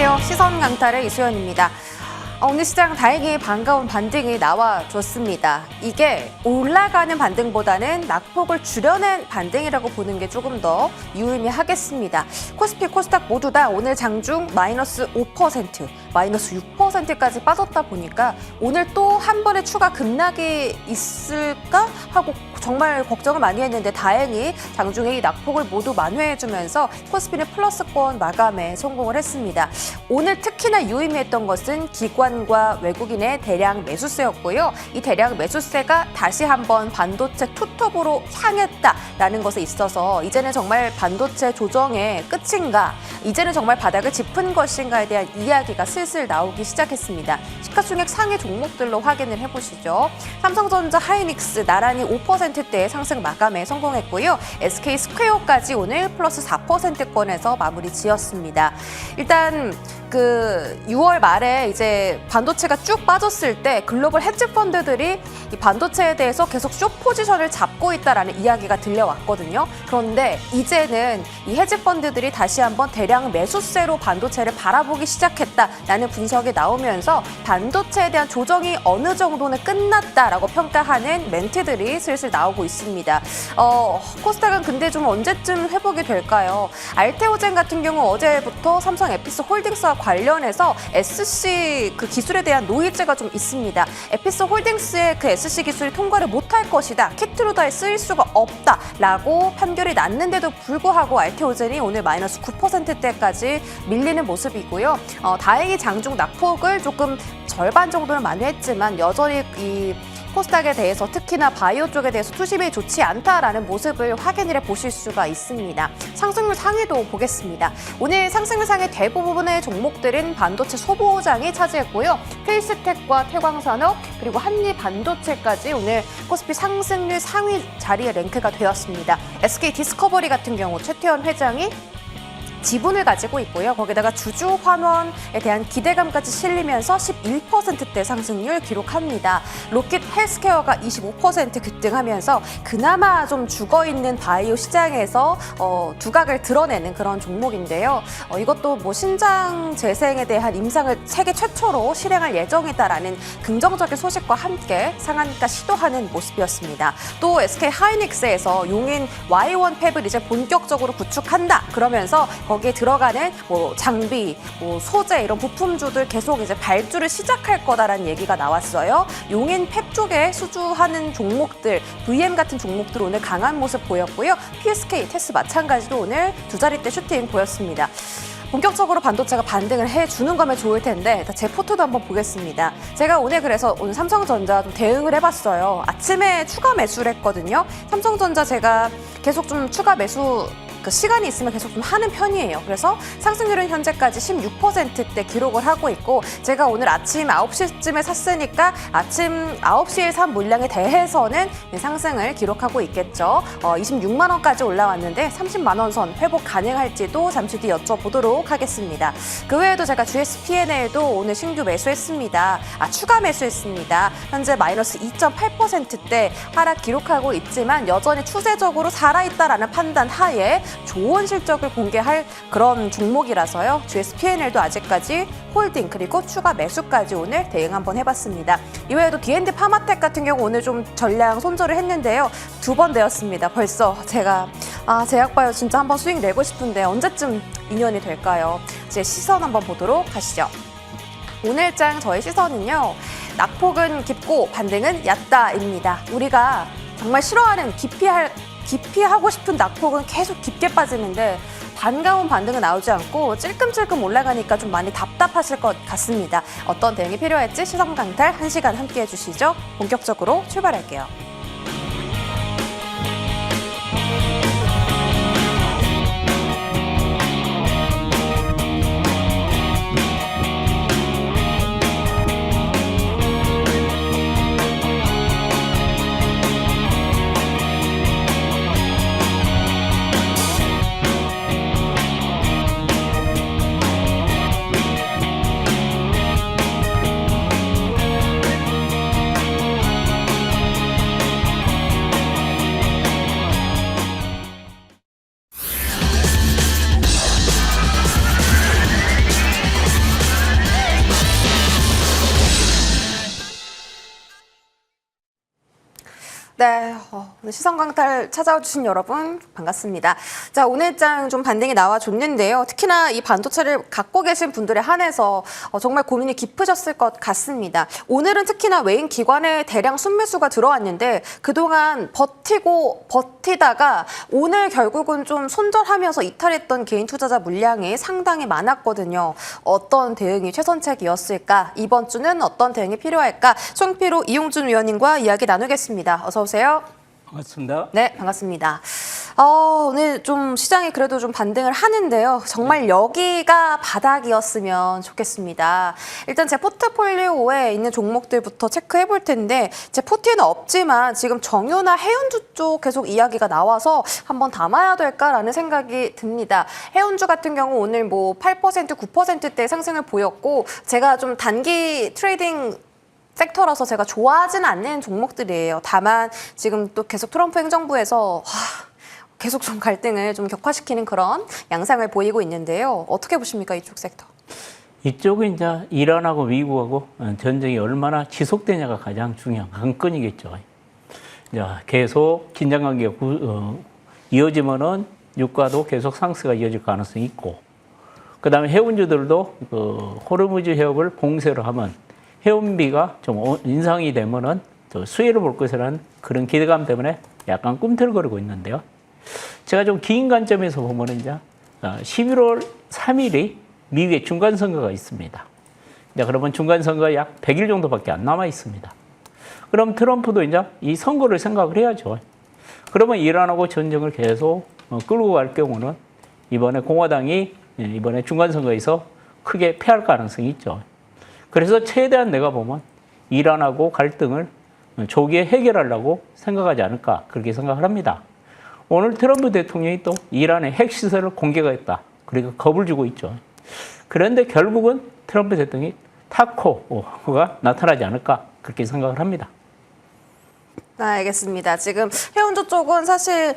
안녕하세요. 시선 강탈의 이수연입니다. 오늘 시장 다행히 반가운 반등이 나와줬습니다. 이게 올라가는 반등보다는 낙폭을 줄여낸 반등이라고 보는 게 조금 더 유의미하겠습니다. 코스피, 코스닥 모두 다 오늘 장중 마이너스 5%, 마이너스 6%까지 빠졌다 보니까 오늘 또 한 번의 추가 급락이 있을까 하고 정말 걱정을 많이 했는데 다행히 장중에 이 낙폭을 모두 만회해주면서 코스피는 플러스권 마감에 성공을 했습니다. 오늘 특히나 유의미했던 것은 기관과 외국인의 대량 매수세였고요. 이 대량 매수세가 다시 한번 반도체 투톱으로 향했다라는 것에 있어서 이제는 정말 반도체 조정의 끝인가, 이제는 정말 바닥을 짚은 것인가에 대한 이야기가 슬슬 나오기 시작했습니다. 시가총액 상위 종목들로 확인을 해보시죠. 삼성전자, 하이닉스 나란히 5%대의 상승 마감에 성공했고요. SK스퀘어까지 오늘 플러스 4%권에서 마무리 지었습니다. 일단 6월 말에 이제 반도체가 쭉 빠졌을 때 글로벌 헤지 펀드들이 이 반도체에 대해서 계속 숏 포지션을 잡고 있다라는 이야기가 들려왔거든요. 그런데 이제는 이 헤지 펀드들이 다시 한번 대량 매수세로 반도체를 바라보기 시작했다라는 분석이 나오면서 반도체에 대한 조정이 어느 정도는 끝났다라고 평가하는 멘트들이 슬슬 나오고 있습니다. 코스닥은 근데 좀 언제쯤 회복이 될까요? 알테오젠 같은 경우 어제부터 삼성 에피스 홀딩스와 관련해서 SC 기술에 대한 노이즈가 좀 있습니다. 에피스 홀딩스의 SC 기술이 통과를 못할 것이다. 키트로다에 쓰일 수가 없다라고 판결이 났는데도 불구하고 알테오젠이 오늘 마이너스 9%대까지 밀리는 모습이고요. 다행히 장중 낙폭을 조금 절반 정도는 만회했지만 여전히 이 코스닥에 대해서 특히나 바이오 쪽에 대해서 투심이 좋지 않다라는 모습을 확인을 해보실 수가 있습니다. 상승률 상위도 보겠습니다. 오늘 상승률 상위 대부분의 종목들은 반도체 소보장이 차지했고요. 필스텍과 태광산업 그리고 한리반도체까지 오늘 코스피 상승률 상위 자리에 랭크가 되었습니다. SK디스커버리 같은 경우 최태원 회장이 지분을 가지고 있고요. 거기다가 주주환원에 대한 기대감까지 실리면서 11%대 상승률 기록합니다. 로킷 헬스케어가 25% 급등하면서 그나마 좀 죽어있는 바이오 시장에서 두각을 드러내는 그런 종목인데요. 이것도 뭐 신장 재생에 대한 임상을 세계 최초로 실행할 예정이다라는 긍정적인 소식과 함께 상한가 시도하는 모습이었습니다. 또 SK 하이닉스에서 용인 Y1 팹을 이제 본격적으로 구축한다. 그러면서 거기에 들어가는 뭐 장비, 뭐 소재 이런 부품주들 계속 이제 발주를 시작할 거다라는 얘기가 나왔어요. 용인 팹 쪽에 수주하는 종목들, VM 같은 종목들 오늘 강한 모습 보였고요. PSK, 테스 마찬가지로 오늘 두 자릿대 슈팅 보였습니다. 본격적으로 반도체가 반등을 해주는 거면 좋을 텐데 제 포트도 한번 보겠습니다. 제가 그래서 오늘 삼성전자 좀 대응을 해봤어요. 아침에 추가 매수를 했거든요. 삼성전자 제가 계속 좀 추가 매수 시간이 있으면 계속 좀 하는 편이에요. 그래서 상승률은 현재까지 16%대 기록을 하고 있고 제가 오늘 아침 9시쯤에 샀으니까 아침 9시에 산 물량에 대해서는 상승을 기록하고 있겠죠. 26만 원까지 올라왔는데 30만 원 선 회복 가능할지도 잠시 뒤 여쭤보도록 하겠습니다. 그 외에도 제가 GSPNL도 오늘 신규 매수했습니다. 추가 매수했습니다. 현재 마이너스 2.8%대 하락 기록하고 있지만 여전히 추세적으로 살아있다라는 판단 하에 좋은 실적을 공개할 그런 종목이라서요. GSPNL도 아직까지 홀딩 그리고 추가 매수까지 오늘 대응 한번 해봤습니다. 이외에도 D&D 파마텍 같은 경우 오늘 좀 전량 손절을 했는데요. 2번 되었습니다. 벌써 제가 제약바이오 진짜 한번 수익 내고 싶은데 언제쯤 인연이 될까요? 제 시선 한번 보도록 하시죠. 오늘장 저의 시선은요. 낙폭은 깊고 반등은 얕다입니다. 우리가 정말 싫어하는 기피하고 싶은 낙폭은 계속 깊게 빠지는데 반가운 반등은 나오지 않고 찔끔찔끔 올라가니까 좀 많이 답답하실 것 같습니다. 어떤 대응이 필요할지 시선 강탈 1시간 함께 해주시죠. 본격적으로 출발할게요. 네, 오늘 시선광탈 찾아와 주신 여러분 반갑습니다. 자, 오늘 장 좀 반등이 나와줬는데요. 특히나 이 반도체를 갖고 계신 분들에 한해서 정말 고민이 깊으셨을 것 같습니다. 오늘은 특히나 외인 기관의 대량 순매수가 들어왔는데 그동안 버티다가 오늘 결국은 좀 손절하면서 이탈했던 개인 투자자 물량이 상당히 많았거든요. 어떤 대응이 최선책이었을까? 이번 주는 어떤 대응이 필요할까? 송피로 이용준 위원님과 이야기 나누겠습니다. 어서 오세요. 반갑습니다. 네, 반갑습니다. 오늘 좀 시장이 그래도 좀 반등을 하는데요. 정말 여기가 바닥이었으면 좋겠습니다. 일단 제 포트폴리오에 있는 종목들부터 체크해 볼 텐데 제 포트에는 없지만 지금 정유나 해운주 쪽 계속 이야기가 나와서 한번 담아야 될까라는 생각이 듭니다. 해운주 같은 경우 오늘 뭐 8%, 9%대 상승을 보였고 제가 좀 단기 트레이딩 섹터라서 제가 좋아하지는 않는 종목들이에요. 다만 지금 또 계속 트럼프 행정부에서 계속 좀 갈등을 좀 격화시키는 그런 양상을 보이고 있는데요. 어떻게 보십니까, 이쪽 섹터? 이쪽은 이제 이란하고 미국하고 전쟁이 얼마나 지속되냐가 가장 중요한 관건이겠죠. 이제 계속 긴장 관계가 이어지면은 유가도 계속 상승가 이어질 가능성이 있고, 그다음에 해운주들도 그 호르무즈 해협을 봉쇄를 하면 해운비가 좀 인상이 되면은 수혜를 볼 것이라는 그런 기대감 때문에 약간 꿈틀거리고 있는데요. 제가 좀 긴 관점에서 보면은 이제 11월 3일이 미국의 중간선거가 있습니다. 이제 그러면 중간선거가 약 100일 정도밖에 안 남아 있습니다. 그럼 트럼프도 이제 이 선거를 생각을 해야죠. 그러면 이란하고 전쟁을 계속 끌고 갈 경우는 이번에 공화당이 이번에 중간선거에서 크게 패할 가능성이 있죠. 그래서 최대한 내가 보면 이란하고 갈등을 조기에 해결하려고 생각하지 않을까 그렇게 생각을 합니다. 오늘 트럼프 대통령이 또 이란의 핵시설을 공개가 했다. 그러니까 겁을 주고 있죠. 그런데 결국은 트럼프 대통령이 타코가 나타나지 않을까 그렇게 생각을 합니다. 알겠습니다. 지금 해운주 쪽은 사실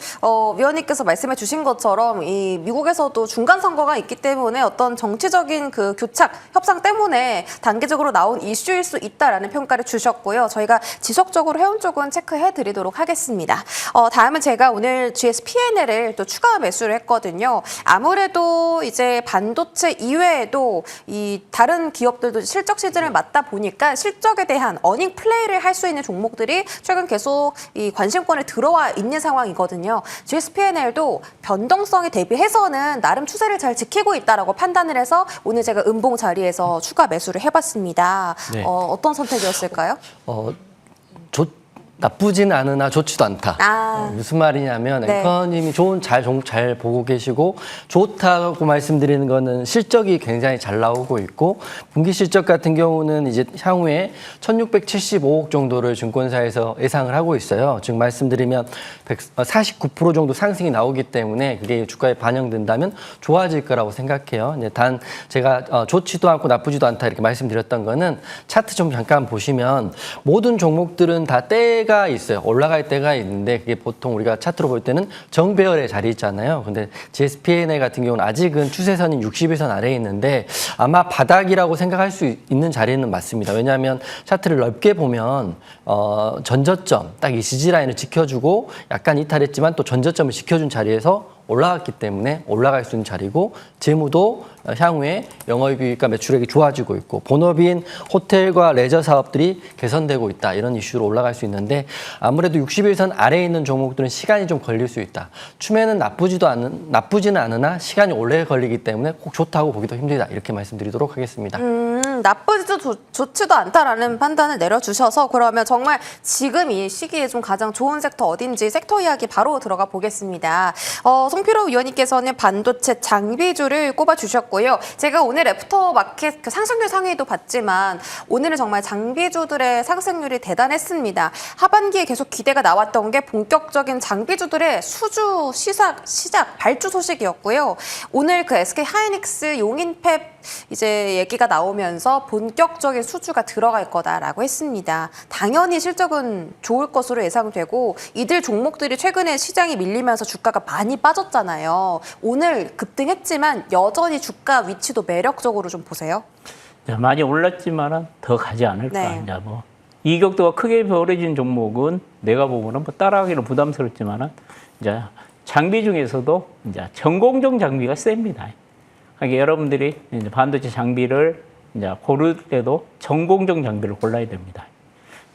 위원님께서 말씀해 주신 것처럼 이 미국에서도 중간 선거가 있기 때문에 어떤 정치적인 그 교착 협상 때문에 단기적으로 나온 이슈일 수 있다라는 평가를 주셨고요. 저희가 지속적으로 해운 쪽은 체크해 드리도록 하겠습니다. 다음은 제가 오늘 GSPNL을 또 추가 매수를 했거든요. 아무래도 이제 반도체 이외에도 이 다른 기업들도 실적 시즌을 맞다 보니까 실적에 대한 어닝 플레이를 할 수 있는 종목들이 최근 계속 이 관심권에 들어와 있는 상황이거든요. GSPNL도 변동성에 대비해서는 나름 추세를 잘 지키고 있다라고 판단을 해서 오늘 제가 음봉 자리에서 추가 매수를 해봤습니다. 네. 어떤 선택이었을까요? 나쁘진 않으나 좋지도 않다. 무슨 말이냐면 네. 앵커님이 잘 보고 계시고 좋다고 말씀드리는 거는 실적이 굉장히 잘 나오고 있고 분기 실적 같은 경우는 이제 향후에 1,675억 정도를 증권사에서 예상을 하고 있어요. 즉 말씀드리면 49% 정도 상승이 나오기 때문에 그게 주가에 반영된다면 좋아질 거라고 생각해요. 단 제가 좋지도 않고 나쁘지도 않다 이렇게 말씀드렸던 거는 차트 좀 잠깐 보시면 모든 종목들은 다 때가 있어요. 올라갈 때가 있는데 그게 보통 우리가 차트로 볼 때는 정배열의 자리 있잖아요. 근데 GSPNL 같은 경우는 아직은 추세선인 60일선 아래에 있는데 아마 바닥이라고 생각할 수 있는 자리는 맞습니다. 왜냐하면 차트를 넓게 보면 전저점 딱 이 지지라인을 지켜주고 약간 이탈했지만 또 전저점을 지켜준 자리에서 올라갔기 때문에 올라갈 수 있는 자리고 재무도 향후에 영업이익과 매출액이 좋아지고 있고 본업인 호텔과 레저 사업들이 개선되고 있다. 이런 이슈로 올라갈 수 있는데 아무래도 60일선 아래에 있는 종목들은 시간이 좀 걸릴 수 있다. 추매는 나쁘지는 않으나 시간이 오래 걸리기 때문에 꼭 좋다고 보기도 힘들다. 이렇게 말씀드리도록 하겠습니다. 나쁘지도 좋지도 않다라는 판단을 내려주셔서 그러면 정말 지금 이 시기에 좀 가장 좋은 섹터 어딘지 섹터 이야기 바로 들어가 보겠습니다. 송필호 위원님께서는 반도체 장비주를 꼽아주셨고요. 제가 오늘 애프터마켓 그 상승률 상위도 봤지만 오늘은 정말 장비주들의 상승률이 대단했습니다. 하반기에 계속 기대가 나왔던 게 본격적인 장비주들의 수주 시작 발주 소식이었고요. 오늘 그 SK 하이닉스 용인팹 이제 얘기가 나오면서 본격적인 수주가 들어갈 거다라고 했습니다. 당연히 실적은 좋을 것으로 예상되고 이들 종목들이 최근에 시장이 밀리면서 주가가 많이 빠졌잖아요. 오늘 급등했지만 여전히 주가 위치도 매력적으로 좀 보세요. 많이 올랐지만은 더 가지 않을까. 네. 이제 뭐 이격도가 크게 벌어진 종목은 내가 보고는 뭐 따라하기는 부담스럽지만은 이제 장비 중에서도 이제 전공정 장비가 셉니다. 그러니까 여러분들이 이제 반도체 장비를 이제 고를 때도 전공정 장비를 골라야 됩니다.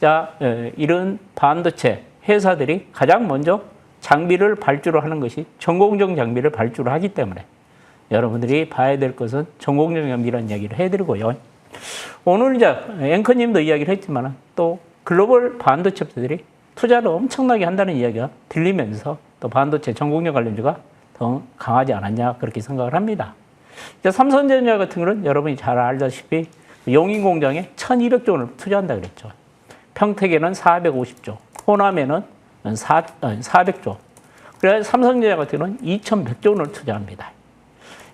자, 이런 반도체 회사들이 가장 먼저 장비를 발주를 하는 것이 전공정 장비를 발주를 하기 때문에 여러분들이 봐야 될 것은 전공정 장비라는 이야기를 해드리고요. 오늘 이제 앵커님도 이야기를 했지만 또 글로벌 반도체 업체들이 투자를 엄청나게 한다는 이야기가 들리면서 또 반도체 전공정 관련주가 더 강하지 않았냐 그렇게 생각을 합니다. 이제 삼성전자 같은 경우는 여러분이 잘 알다시피 용인 공장에 1,200조 원을 투자한다 그랬죠. 평택에는 450조, 호남에는 400조. 그래서 삼성전자 같은 경우는 2,100조 원을 투자합니다.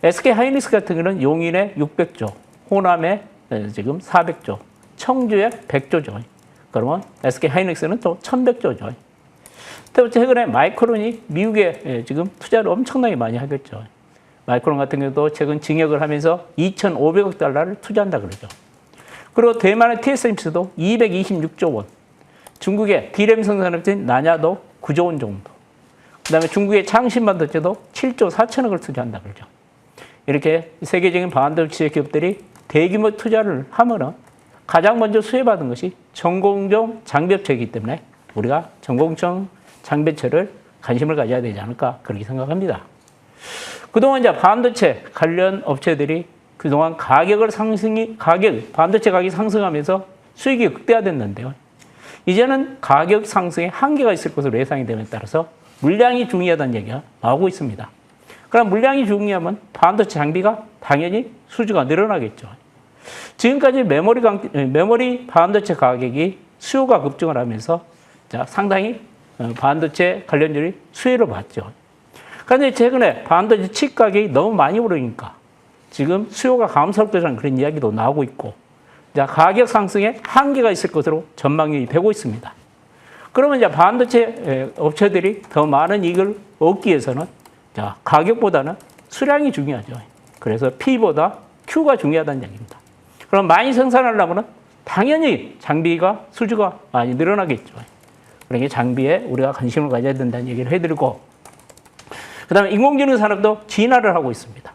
SK 하이닉스 같은 경우는 용인에 600조, 호남에 지금 400조, 청주에 100조죠. 그러면 SK 하이닉스는 또 1,100조죠. 또 최근에 마이크론이 미국에 지금 투자를 엄청나게 많이 하겠죠. 마이크론 같은 경우도 최근 증액을 하면서 2,500억 달러를 투자한다 그러죠. 그리고 대만의 TSMC도 226조 원, 중국의 D램 생산업체인 나냐도 9조 원 정도, 그 다음에 중국의 창신반도체도 7조 4천억을 투자한다 그러죠. 이렇게 세계적인 반도체 기업들이 대규모 투자를 하면은 가장 먼저 수혜받은 것이 전공정 장비업체이기 때문에 우리가 전공정 장비업체를 관심을 가져야 되지 않을까 그렇게 생각합니다. 그동안 이제 반도체 관련 업체들이 그동안 반도체 가격이 상승하면서 수익이 극대화됐는데요. 이제는 가격 상승에 한계가 있을 것으로 예상이 됨에 따라서 물량이 중요하다는 얘기가 나오고 있습니다. 그럼 물량이 중요하면 반도체 장비가 당연히 수주가 늘어나겠죠. 지금까지 메모리 반도체 가격이 수요가 급증을 하면서 상당히 반도체 관련주들이 수혜를 봤죠. 그런데 최근에 반도체 칩 가격이 너무 많이 오르니까 지금 수요가 감소할 것이라는 그런 이야기도 나오고 있고 가격 상승에 한계가 있을 것으로 전망이 되고 있습니다. 그러면 이제 반도체 업체들이 더 많은 이익을 얻기 위해서는 가격보다는 수량이 중요하죠. 그래서 P보다 Q가 중요하다는 얘기입니다. 그럼 많이 생산하려면 당연히 장비가 수주가 많이 늘어나겠죠. 그러니까 장비에 우리가 관심을 가져야 된다는 얘기를 해드리고, 그 다음에 인공지능 산업도 진화를 하고 있습니다.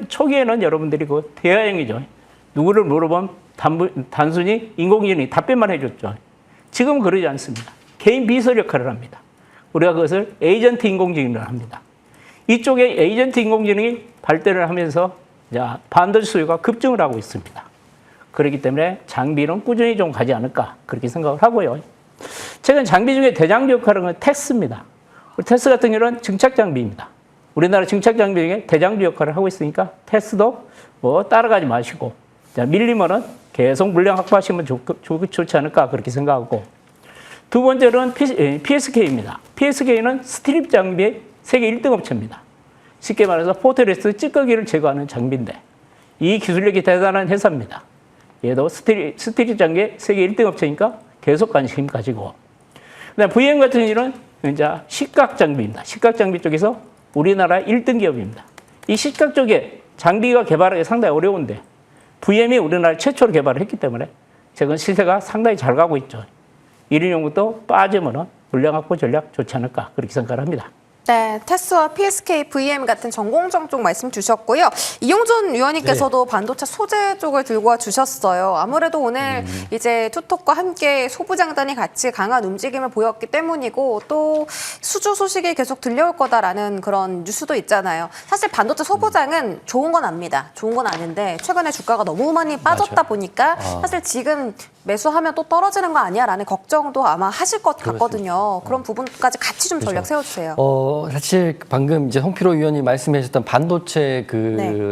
초기에는 여러분들이 그 대화형이죠. 누구를 물어보면 단순히 인공지능이 답변만 해줬죠. 지금 그러지 않습니다. 개인 비서 역할을 합니다. 우리가 그것을 에이전트 인공지능을 합니다. 이쪽에 에이전트 인공지능이 발달을 하면서 반도체 수요가 급증을 하고 있습니다. 그렇기 때문에 장비는 꾸준히 좀 가지 않을까 그렇게 생각을 하고요. 최근 장비 중에 대장주 역할을 하는 건 테스입니다. 테스 같은 경우는 증착 장비입니다. 우리나라 증착 장비 중에 대장주 역할을 하고 있으니까 테스도 따라가지 마시고 밀리면은 계속 물량 확보하시면 좋지 않을까 그렇게 생각하고, 두 번째는 PSK입니다. PSK는 스트립 장비의 세계 1등 업체입니다. 쉽게 말해서 포토레스트 찌꺼기를 제거하는 장비인데 이 기술력이 대단한 회사입니다. 얘도 스트립 장비의 세계 1등 업체니까 계속 관심 가지고, 그다음 VM 같은 경우는 이제 식각 장비입니다. 식각 장비 쪽에서 우리나라 1등 기업입니다. 이 식각 쪽에 장비가 개발하기 상당히 어려운데 VM이 우리나라 최초로 개발을 했기 때문에 최근 시세가 상당히 잘 가고 있죠. 이런 연구도 빠지면 물량 확보 전략 좋지 않을까 그렇게 생각을 합니다. 네, 테스와 PSK, VM 같은 전공정 쪽 말씀 주셨고요. 이용준 위원님께서도 반도체 소재 쪽을 들고 와 주셨어요. 아무래도 오늘 이제 투톡과 함께 소부장단이 같이 강한 움직임을 보였기 때문이고, 또 수주 소식이 계속 들려올 거다라는 그런 뉴스도 있잖아요. 사실 반도체 소부장은 좋은 건 압니다. 좋은 건 아는데 최근에 주가가 너무 많이 빠졌다 보니까 사실 지금 매수하면 또 떨어지는 거 아니야라는 걱정도 아마 하실 것 같거든요. 그런 부분까지 같이 좀 전략 세워주세요. 사실 방금 이제 홍필호 위원님 말씀하셨던 반도체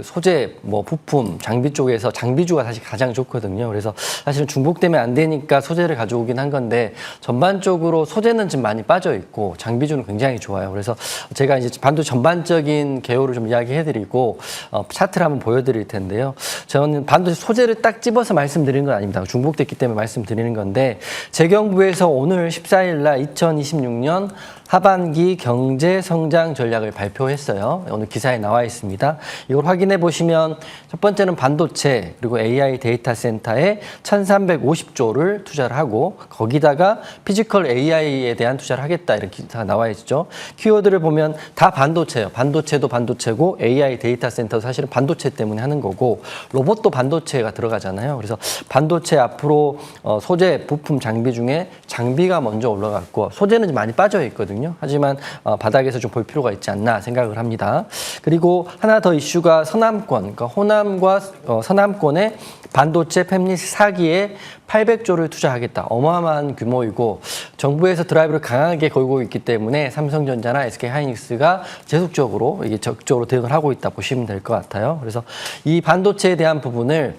소재, 부품, 장비 쪽에서 장비주가 사실 가장 좋거든요. 그래서 사실은 중복되면 안 되니까 소재를 가져오긴 한 건데 전반적으로 소재는 좀 많이 빠져 있고 장비주는 굉장히 좋아요. 그래서 제가 이제 반도체 전반적인 개요를 좀 이야기해드리고 차트를 한번 보여드릴 텐데요. 저는 반도체 소재를 딱 집어서 말씀드리는 건 아닙니다. 중복됐기 때문에 말씀드리는 건데, 재경부에서 오늘 14일 날 2026년 하반기 경제 성장 전략을 발표했어요. 오늘 기사에 나와 있습니다. 이걸 확인해 보시면 첫 번째는 반도체 그리고 AI 데이터 센터에 1,350조를 투자를 하고 거기다가 피지컬 AI에 대한 투자를 하겠다 이렇게 기사가 나와 있죠. 키워드를 보면 다 반도체예요. 반도체도 반도체고 AI 데이터 센터도 사실은 반도체 때문에 하는 거고 로봇도 반도체가 들어가잖아요. 그래서 반도체 앞으로 소재, 부품, 장비 중에 장비가 먼저 올라갔고 소재는 좀 많이 빠져 있거든요. 하지만 바닥에서 좀 볼 필요가 있지 않나 생각을 합니다. 그리고 하나 더 이슈가 서남권, 그러니까 호남과 서남권의 반도체 팹릿 4기에 800조를 투자하겠다. 어마어마한 규모이고 정부에서 드라이브를 강하게 걸고 있기 때문에 삼성전자나 SK하이닉스가 지속적으로 이게 적극적으로 대응을 하고 있다 보시면 될 것 같아요. 그래서 이 반도체에 대한 부분을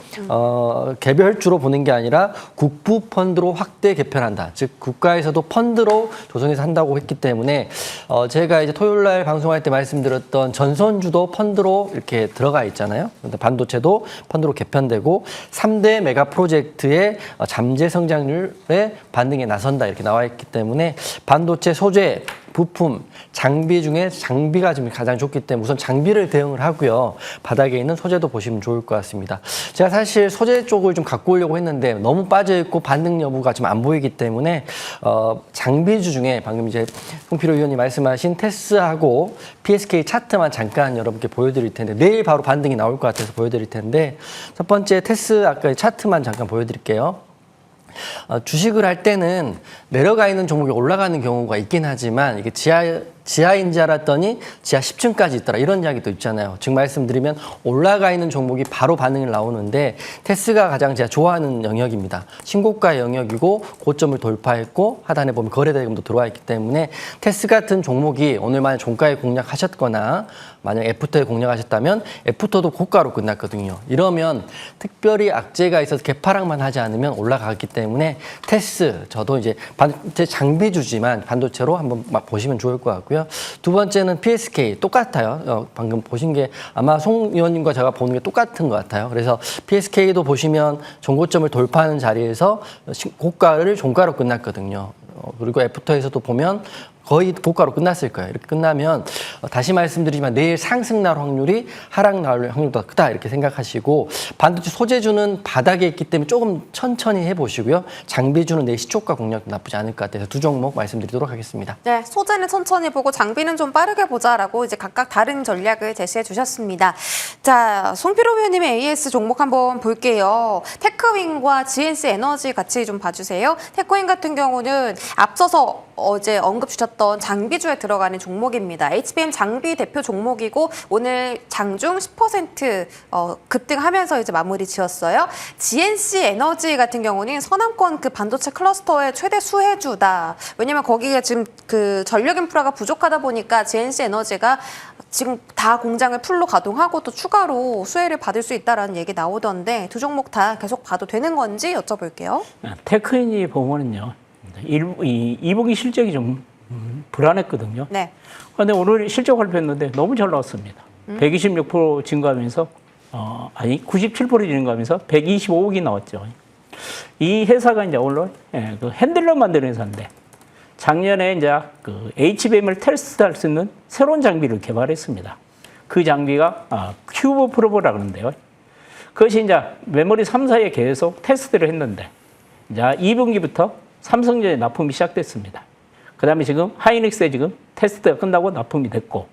개별주로 보는 게 아니라 국부 펀드로 확대 개편한다. 즉 국가에서도 펀드로 조성해서 한다고 했기 때문에 제가 이제 토요일 날 방송할 때 말씀드렸던 전선주도 펀드로 이렇게 들어가 있잖아요. 반도체도 펀드로 개편되고 3대 메가 프로젝트의 잠재 성장률의 반등에 나선다 이렇게 나와 있기 때문에 반도체 소재, 부품, 장비 중에 장비가 지금 가장 좋기 때문에 우선 장비를 대응을 하고요. 바닥에 있는 소재도 보시면 좋을 것 같습니다. 제가 사실 소재 쪽을 좀 갖고 오려고 했는데 너무 빠져있고 반등 여부가 좀 안 보이기 때문에 장비주 중에 방금 이제 송필호 의원님 말씀하신 테스하고 PSK 차트만 잠깐 여러분께 보여드릴 텐데 내일 바로 반등이 나올 것 같아서 보여드릴 텐데 첫 번째 테스 아까 차트만 잠깐 보여드릴게요. 주식을 할 때는 내려가 있는 종목이 올라가는 경우가 있긴 하지만 이게 지하인 줄 알았더니 지하 10층까지 있더라 이런 이야기도 있잖아요. 즉 말씀드리면 올라가 있는 종목이 바로 반응이 나오는데 테스가 가장 제가 좋아하는 영역입니다. 신고가 영역이고 고점을 돌파했고 하단에 보면 거래대금도 들어와 있기 때문에 테스 같은 종목이 오늘 만약 종가에 공략하셨거나 만약 애프터에 공략하셨다면 애프터도 고가로 끝났거든요. 이러면 특별히 악재가 있어서 개파락만 하지 않으면 올라가기 때문에 테스 저도 이제 반도체 장비주지만 반도체로 한번 보시면 좋을 것 같고요. 두 번째는 PSK 똑같아요. 방금 보신 게 아마 송 의원님과 제가 보는 게 똑같은 것 같아요. 그래서 PSK도 보시면 종고점을 돌파하는 자리에서 고가를 종가로 끝났거든요. 그리고 애프터에서도 보면 거의 고가로 끝났을 거예요. 이렇게 끝나면 다시 말씀드리지만 내일 상승 날 확률이 하락 날 확률보다 크다 이렇게 생각하시고 반도체 소재주는 바닥에 있기 때문에 조금 천천히 해보시고요. 장비주는 내일 시초가 공략도 나쁘지 않을 것 같아서 두 종목 말씀드리도록 하겠습니다. 네, 소재는 천천히 보고 장비는 좀 빠르게 보자라고 이제 각각 다른 전략을 제시해 주셨습니다. 자, 송필호 의원님의 AS 종목 한번 볼게요. 테크윈과 GNC 에너지 같이 좀 봐주세요. 테크윈 같은 경우는 앞서서 어제 언급 주셨던 장비주에 들어가는 종목입니다. HBM 장비 대표 종목이고 오늘 장중 10% 급등하면서 이제 마무리 지었어요. GNC 에너지 같은 경우는 서남권 그 반도체 클러스터의 최대 수혜주다. 왜냐면 거기에 지금 그 전력 인프라가 부족하다 보니까 GNC 에너지가 지금 다 공장을 풀로 가동하고 또 추가로 수혜를 받을 수 있다라는 얘기 나오던데 두 종목 다 계속 봐도 되는 건지 여쭤볼게요. 테크인이 보면은요. 2분기 실적이 좀 불안했거든요. 네. 그런데 오늘 실적 발표했는데 너무 잘 나왔습니다. 126% 증가하면서 97% 증가하면서 125억이 나왔죠. 이 회사가 이제 오늘 그 핸들러 만드는 회사인데 작년에 이제 그 HBM을 테스트할 수 있는 새로운 장비를 개발했습니다. 그 장비가 큐브 프로브라 그러는데요. 그것이 이제 메모리 3사에 계속 테스트를 했는데 이제 2분기부터 삼성전자에 납품이 시작됐습니다. 그 다음에 지금 하이닉스에 지금 테스트가 끝나고 납품이 됐고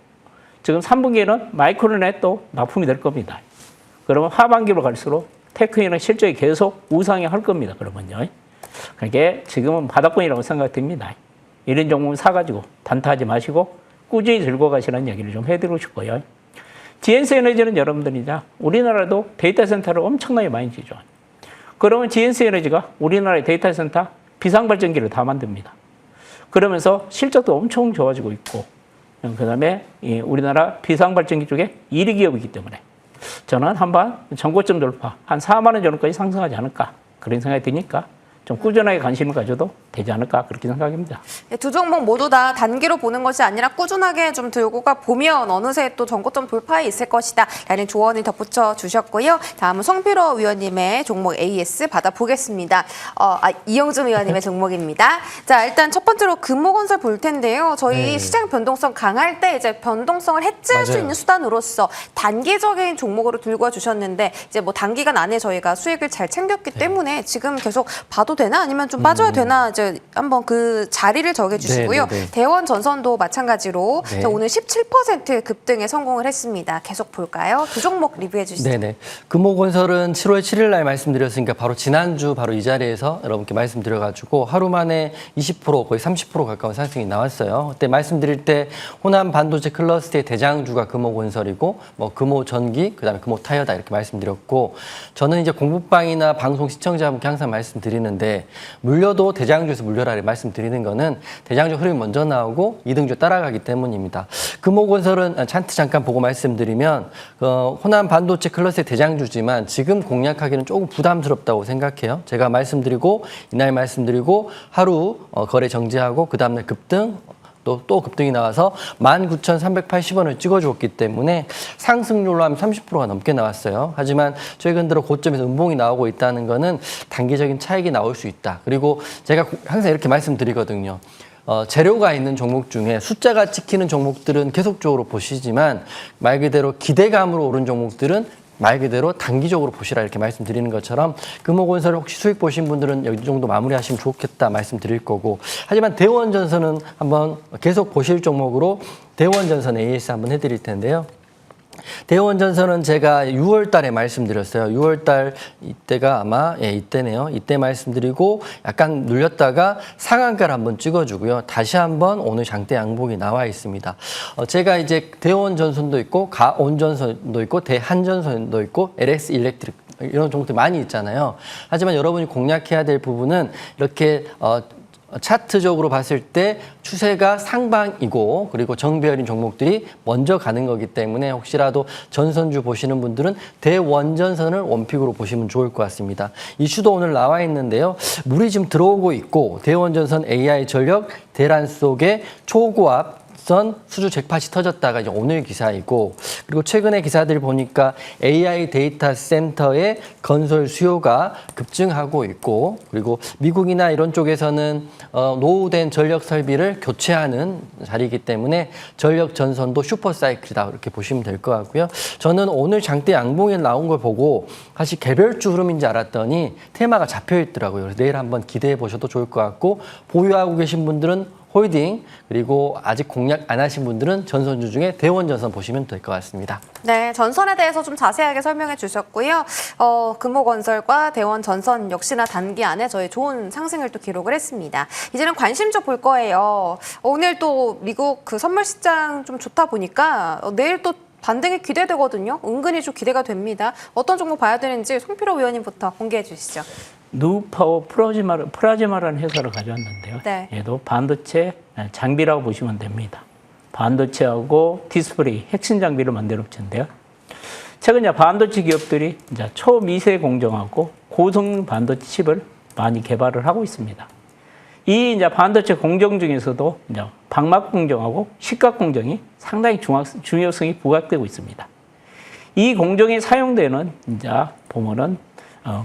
지금 3분기에는 마이크론에 또 납품이 될 겁니다. 그러면 하반기로 갈수록 테크인은 실적이 계속 우상향할 겁니다. 그러면요. 그러니까 지금은 바닥권이라고 생각됩니다. 이런 종목을 사가지고 단타하지 마시고 꾸준히 들고 가시라는 얘기를 좀 해드리고 싶고요. GNC 에너지는 여러분들이 우리나라도 데이터 센터를 엄청나게 많이 지죠. 그러면 GNC 에너지가 우리나라의 데이터 센터 비상발전기를 다 만듭니다. 그러면서 실적도 엄청 좋아지고 있고 그 다음에 우리나라 비상발전기 쪽에 1위 기업이기 때문에 저는 한번 전고점 돌파 한 4만 원 정도까지 상승하지 않을까 그런 생각이 드니까 좀 꾸준하게 관심을 가져도 되지 않을까 그렇게 생각합니다. 두 종목 모두 다 단기로 보는 것이 아니라 꾸준하게 좀 들고 가 보면 어느새 또 전고점 돌파에 있을 것이다 라는 조언을 덧붙여 주셨고요. 다음은 송필호 위원님의 종목 AS 받아보겠습니다. 이영준 위원님의 종목입니다. 자, 일단 첫 번째로 금호건설 볼 텐데요. 저희 시장 변동성 강할 때 이제 변동성을 해지할 수 있는 수단으로서 단기적인 종목으로 들고 와 주셨는데 이제 뭐 단기간 안에 저희가 수익을 잘 챙겼기 때문에 지금 계속 봐도 되나 아니면 좀 빠져야 되나 이제 한번 그 자리를 정해 주시고요. 대원 전선도 마찬가지로 네. 오늘 17% 급등에 성공을 했습니다. 계속 볼까요? 두 종목 리뷰해 주시죠. 네네. 금호건설은 7월 7일 날 말씀드렸으니까 바로 지난주 바로 이 자리에서 여러분께 말씀드려가지고 하루 만에 20% 거의 30% 가까운 상승이 나왔어요. 그때 말씀드릴 때 호남 반도체 클러스터의 대장주가 금호건설이고 뭐 금호전기 그다음에 금호타이어다 이렇게 말씀드렸고 저는 이제 공부방이나 방송 시청자분께 항상 말씀드리는데 물려도 대장주에서 물려라 말씀드리는 거는 대장주 흐름이 먼저 나오고 이등주 따라가기 때문입니다. 금호건설은 차트 잠깐 보고 말씀드리면 호남 반도체 클러스의 대장주지만 지금 공략하기는 조금 부담스럽다고 생각해요. 제가 말씀드리고 이날 말씀드리고 하루 거래 정지하고 그 다음날 급등 또 급등이 나와서 19,380원을 찍어주었기 때문에 상승률로 하면 30%가 넘게 나왔어요. 하지만 최근 들어 고점에서 음봉이 나오고 있다는 거는 단기적인 차익이 나올 수 있다. 그리고 제가 항상 이렇게 말씀드리거든요. 재료가 있는 종목 중에 숫자가 찍히는 종목들은 계속적으로 보시지만 말 그대로 기대감으로 오른 종목들은 말 그대로 단기적으로 보시라 이렇게 말씀드리는 것처럼 금호건설 혹시 수익 보신 분들은 이 정도 마무리하시면 좋겠다 말씀드릴 거고 하지만 대원전선은 한번 계속 보실 종목으로 대원전선 AS 한번 해드릴 텐데요. 대원전선은 제가 6월 달에 말씀드렸어요. 6월 달 이때가 아마 이때네요. 이때 말씀드리고 약간 눌렸다가 상한가를 한번 찍어주고요. 다시 한번 오늘 장대 양봉이 나와 있습니다. 제가 이제 대원전선도 있고 가온전선도 있고 대한전선도 있고 LX 일렉트릭 이런 종목들 많이 있잖아요. 하지만 여러분이 공략해야 될 부분은 이렇게 차트적으로 봤을 때 추세가 상방이고 그리고 정배열인 종목들이 먼저 가는 거기 때문에 혹시라도 전선주 보시는 분들은 대원전선을 원픽으로 보시면 좋을 것 같습니다. 이슈도 오늘 나와 있는데요. 물이 지금 들어오고 있고 대원전선 AI 전력 대란 속에 초고압 수주 잭팟이 터졌다가 이제 오늘 기사이고 그리고 최근에 기사들 보니까 AI 데이터 센터의 건설 수요가 급증하고 있고 그리고 미국이나 이런 쪽에서는 노후된 전력 설비를 교체하는 자리이기 때문에 전력 전선도 슈퍼 사이클이다 이렇게 보시면 될 것 같고요. 저는 오늘 장대 양봉에 나온 걸 보고 사실 개별주 흐름인지 알았더니 테마가 잡혀 있더라고요. 그래서 내일 한번 기대해 보셔도 좋을 것 같고 보유하고 계신 분들은 홀딩 그리고 아직 공략 안 하신 분들은 전선주 중에 대원전선 보시면 될 것 같습니다. 네, 전선에 대해서 좀 자세하게 설명해 주셨고요. 금호건설과 대원전선 역시나 단기 안에 저희 좋은 상승을 또 기록을 했습니다. 이제는 관심주 볼 거예요. 오늘 또 미국 그 선물 시장 좀 좋다 보니까 내일 또 반등이 기대되거든요. 은근히 좀 기대가 됩니다. 어떤 종목 봐야 되는지 송필호 위원님부터 공개해 주시죠. 누파워 프라지마라는 회사를 가져왔는데요. 네. 얘도 반도체 장비라고 보시면 됩니다. 반도체하고 디스플레이 핵심 장비를 만드는 업체인데요. 최근 이제 반도체 기업들이 이제 초미세 공정하고 고성능 반도체 칩을 많이 개발을 하고 있습니다. 이 이제 반도체 공정 중에서도 이제 방막 공정하고 식각 공정이 상당히 중요성이 부각되고 있습니다. 이 공정에 사용되는 이제 보면은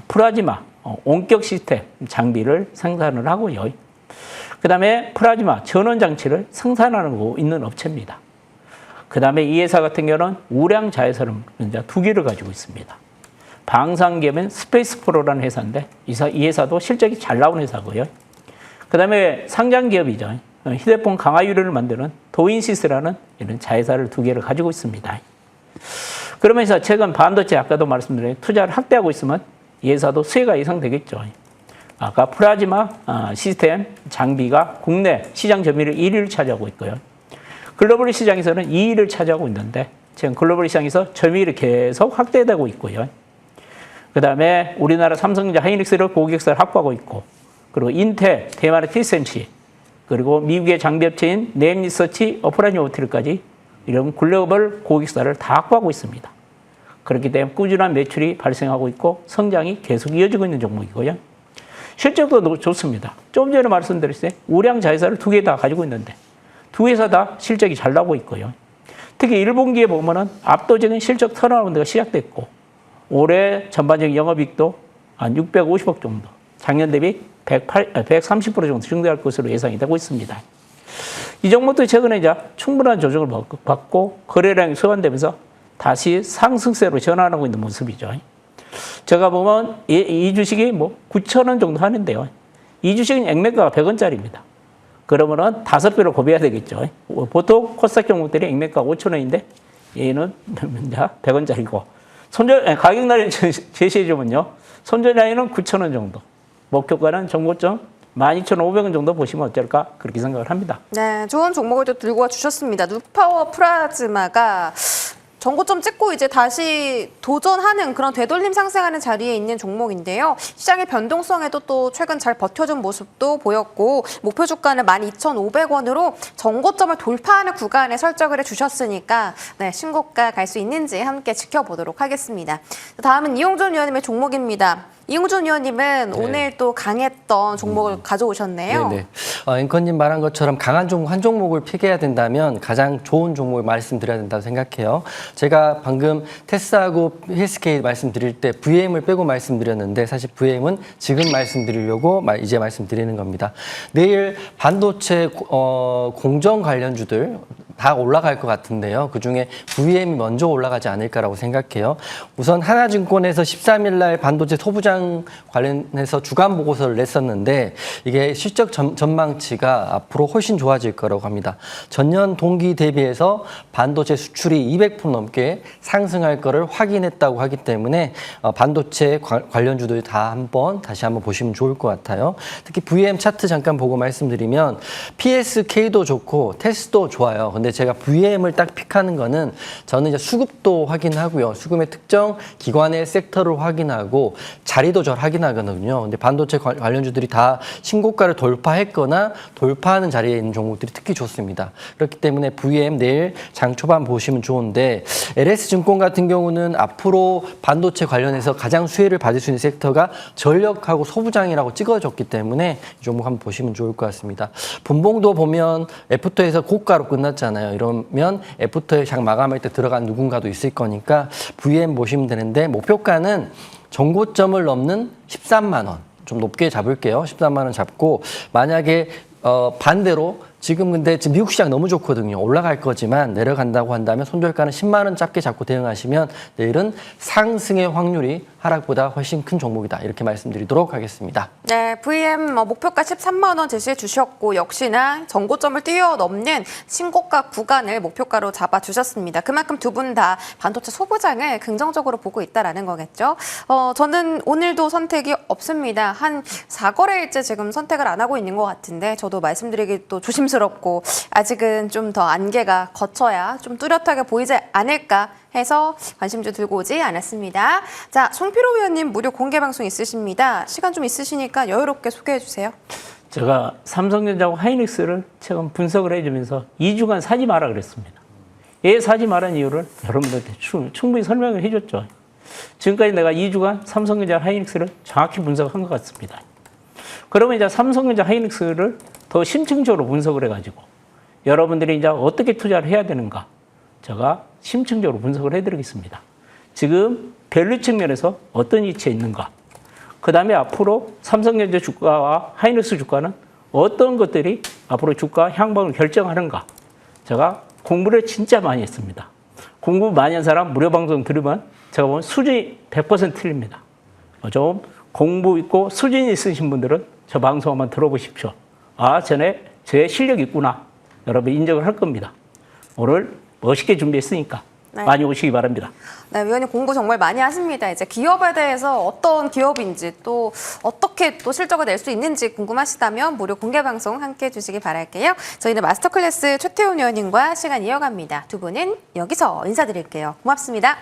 프라지마 온격 시스템 장비를 생산을 하고요. 그다음에 프라즈마 전원 장치를 생산하고 있는 업체입니다. 그다음에 이 회사 같은 경우는 우량 자회사를 이제 2개를 가지고 있습니다. 방산기업은 스페이스 프로라는 회사인데 이 회사도 실적이 잘 나오는 회사고요. 그다음에 상장 기업이죠. 휴대폰 강화 유리를 만드는 도인시스라는 이런 자회사를 2개를 가지고 있습니다. 그러면서 최근 반도체 아까도 말씀드린 투자를 확대하고 있으면 이 회사도 수혜가 예상되겠죠. 아까 프라즈마 시스템 장비가 국내 시장 점유율 1위를 차지하고 있고요. 글로벌 시장에서는 2위를 차지하고 있는데 지금 글로벌 시장에서 점유율이 계속 확대되고 있고요. 그다음에 우리나라 삼성전자 하이닉스를 고객사를 확보하고 있고 그리고 인텔, 대만의 TSMC 그리고 미국의 장비업체인 넷리서치, 어프라인 오티르까지 이런 글로벌 고객사를 다 확보하고 있습니다. 그렇기 때문에 꾸준한 매출이 발생하고 있고 성장이 계속 이어지고 있는 종목이고요. 실적도 좋습니다. 좀 전에 말씀드렸어요. 우량 자회사를 2개 다 가지고 있는데 2회사 다 실적이 잘 나오고 있고요. 특히 1분기에 보면은 압도적인 실적 턴어라운드가 시작됐고 올해 전반적인 영업이익도 한 650억 정도, 작년 대비 130% 정도 증대할 것으로 예상이 되고 있습니다. 이 종목도 최근에 이제 충분한 조정을 받고 거래량이 소환되면서 다시 상승세로 전환하고 있는 모습이죠. 제가 보면 이 주식이 뭐 9,000원 정도 하는데요. 이 주식은 액면가가 100원짜리입니다. 그러면은 5배로 곱해야 되겠죠. 보통 코스닥 종목들이 액면가가 5,000원인데 얘는 100원짜리고 가격 라인 제시해 주면요. 손절 라인은 9,000원 정도. 목표가는 정고점 12,500원 정도 보시면 어떨까 그렇게 생각을 합니다. 네, 좋은 종목을 또 들고 와 주셨습니다. 누파워 플라즈마가 전고점 찍고 이제 다시 도전하는 그런 되돌림 상승하는 자리에 있는 종목인데요. 시장의 변동성에도 또 최근 잘 버텨준 모습도 보였고 목표 주가는 12,500원으로 전고점을 돌파하는 구간에 설정을 해주셨으니까 네, 신고가 갈 수 있는지 함께 지켜보도록 하겠습니다. 다음은 이용준 위원님의 종목입니다. 이용준 위원님은 네. 오늘 또 강했던 종목을 가져오셨네요. 네네. 앵커님 말한 것처럼 강한 종목 한 종목을 픽해야 된다면 가장 좋은 종목을 말씀드려야 된다고 생각해요. 제가 방금 테스하고 헬스케이 말씀드릴 때 VM을 빼고 말씀드렸는데 사실 VM은 지금 말씀드리려고 이제 말씀드리는 겁니다. 내일 반도체 공정 관련주들 다 올라갈 것 같은데요. 그중에 VM이 먼저 올라가지 않을까라고 생각해요. 우선 하나증권에서 13일 날 반도체 소부장 관련해서 주간 보고서를 냈었는데 이게 실적 전망치가 앞으로 훨씬 좋아질 거라고 합니다. 전년 동기 대비해서 반도체 수출이 200% 넘게 상승할 거를 확인했다고 하기 때문에 반도체 관련주들 다 다시 한번 보시면 좋을 것 같아요. 특히 VM 차트 잠깐 보고 말씀드리면 PSK도 좋고 테스도 좋아요. 근데 제가 VM을 딱 픽하는 거는 저는 이제 수급도 확인하고요. 수급의 특정 기관의 섹터를 확인하고 자리도 잘 확인하거든요. 근데 반도체 관련주들이 다 신고가를 돌파했거나 돌파하는 자리에 있는 종목들이 특히 좋습니다. 그렇기 때문에 VM 내일 장 초반 보시면 좋은데 LS증권 같은 경우는 앞으로 반도체 관련해서 가장 수혜를 받을 수 있는 섹터가 전력하고 소부장이라고 찍어줬기 때문에 이 종목 한번 보시면 좋을 것 같습니다. 분봉도 보면 애프터에서 고가로 끝났잖아요. 이러면 애프터의 장 마감할 때 들어간 누군가도 있을 거니까 VM 보시면 되는데 목표가는 전고점을 넘는 13만 원. 좀 높게 잡을게요. 13만 원 잡고 만약에 반대로 근데 지금 미국 시장 너무 좋거든요. 올라갈 거지만 내려간다고 한다면 손절가는 10만 원 짧게 잡고 대응하시면 내일은 상승의 확률이 하락보다 훨씬 큰 종목이다. 이렇게 말씀드리도록 하겠습니다. 네, VM 목표가 13만 원 제시해 주셨고 역시나 전고점을 뛰어넘는 신고가 구간을 목표가로 잡아주셨습니다. 그만큼 두 분 다 반도체 소부장을 긍정적으로 보고 있다라는 거겠죠. 저는 오늘도 선택이 없습니다. 한 4거래일째 지금 선택을 안 하고 있는 것 같은데 저도 말씀드리기 또 조심스럽고 아직은 좀 더 안개가 걷혀야 좀 뚜렷하게 보이지 않을까 해서 관심주 들고 오지 않았습니다. 자, 송필호 위원님 무료 공개 방송 있으십니다. 시간 좀 있으시니까 여유롭게 소개해 주세요. 제가 삼성전자하고 하이닉스를 최근 분석을 해주면서 2주간 사지 마라 그랬습니다. 왜 사지 말라는 이유를 여러분들한테 충분히 설명을 해줬죠. 지금까지 내가 2주간 삼성전자 하이닉스를 정확히 분석한 것 같습니다. 그러면 이제 삼성전자 하이닉스를 더 심층적으로 분석을 해가지고 여러분들이 이제 어떻게 투자를 해야 되는가 제가 심층적으로 분석을 해드리겠습니다. 지금 밸류 측면에서 어떤 위치에 있는가, 그 다음에 앞으로 삼성전자 주가와 하이닉스 주가는 어떤 것들이 앞으로 주가 향방을 결정하는가 제가 공부를 진짜 많이 했습니다. 공부 많이 한 사람 무료 방송 들으면 제가 보면 수준이 100% 틀립니다. 좀 공부 있고 수준이 있으신 분들은 저 방송 한번 들어보십시오. 아, 전에 제 실력이 있구나. 여러분 인정을 할 겁니다. 오늘 멋있게 준비했으니까 네. 많이 오시기 바랍니다. 네, 위원님 공부 정말 많이 하십니다. 이제 기업에 대해서 어떤 기업인지 또 어떻게 또 실적을 낼 수 있는지 궁금하시다면 무료 공개 방송 함께 해주시기 바랄게요. 저희는 마스터클래스 최태훈 위원님과 시간 이어갑니다. 두 분은 여기서 인사드릴게요. 고맙습니다.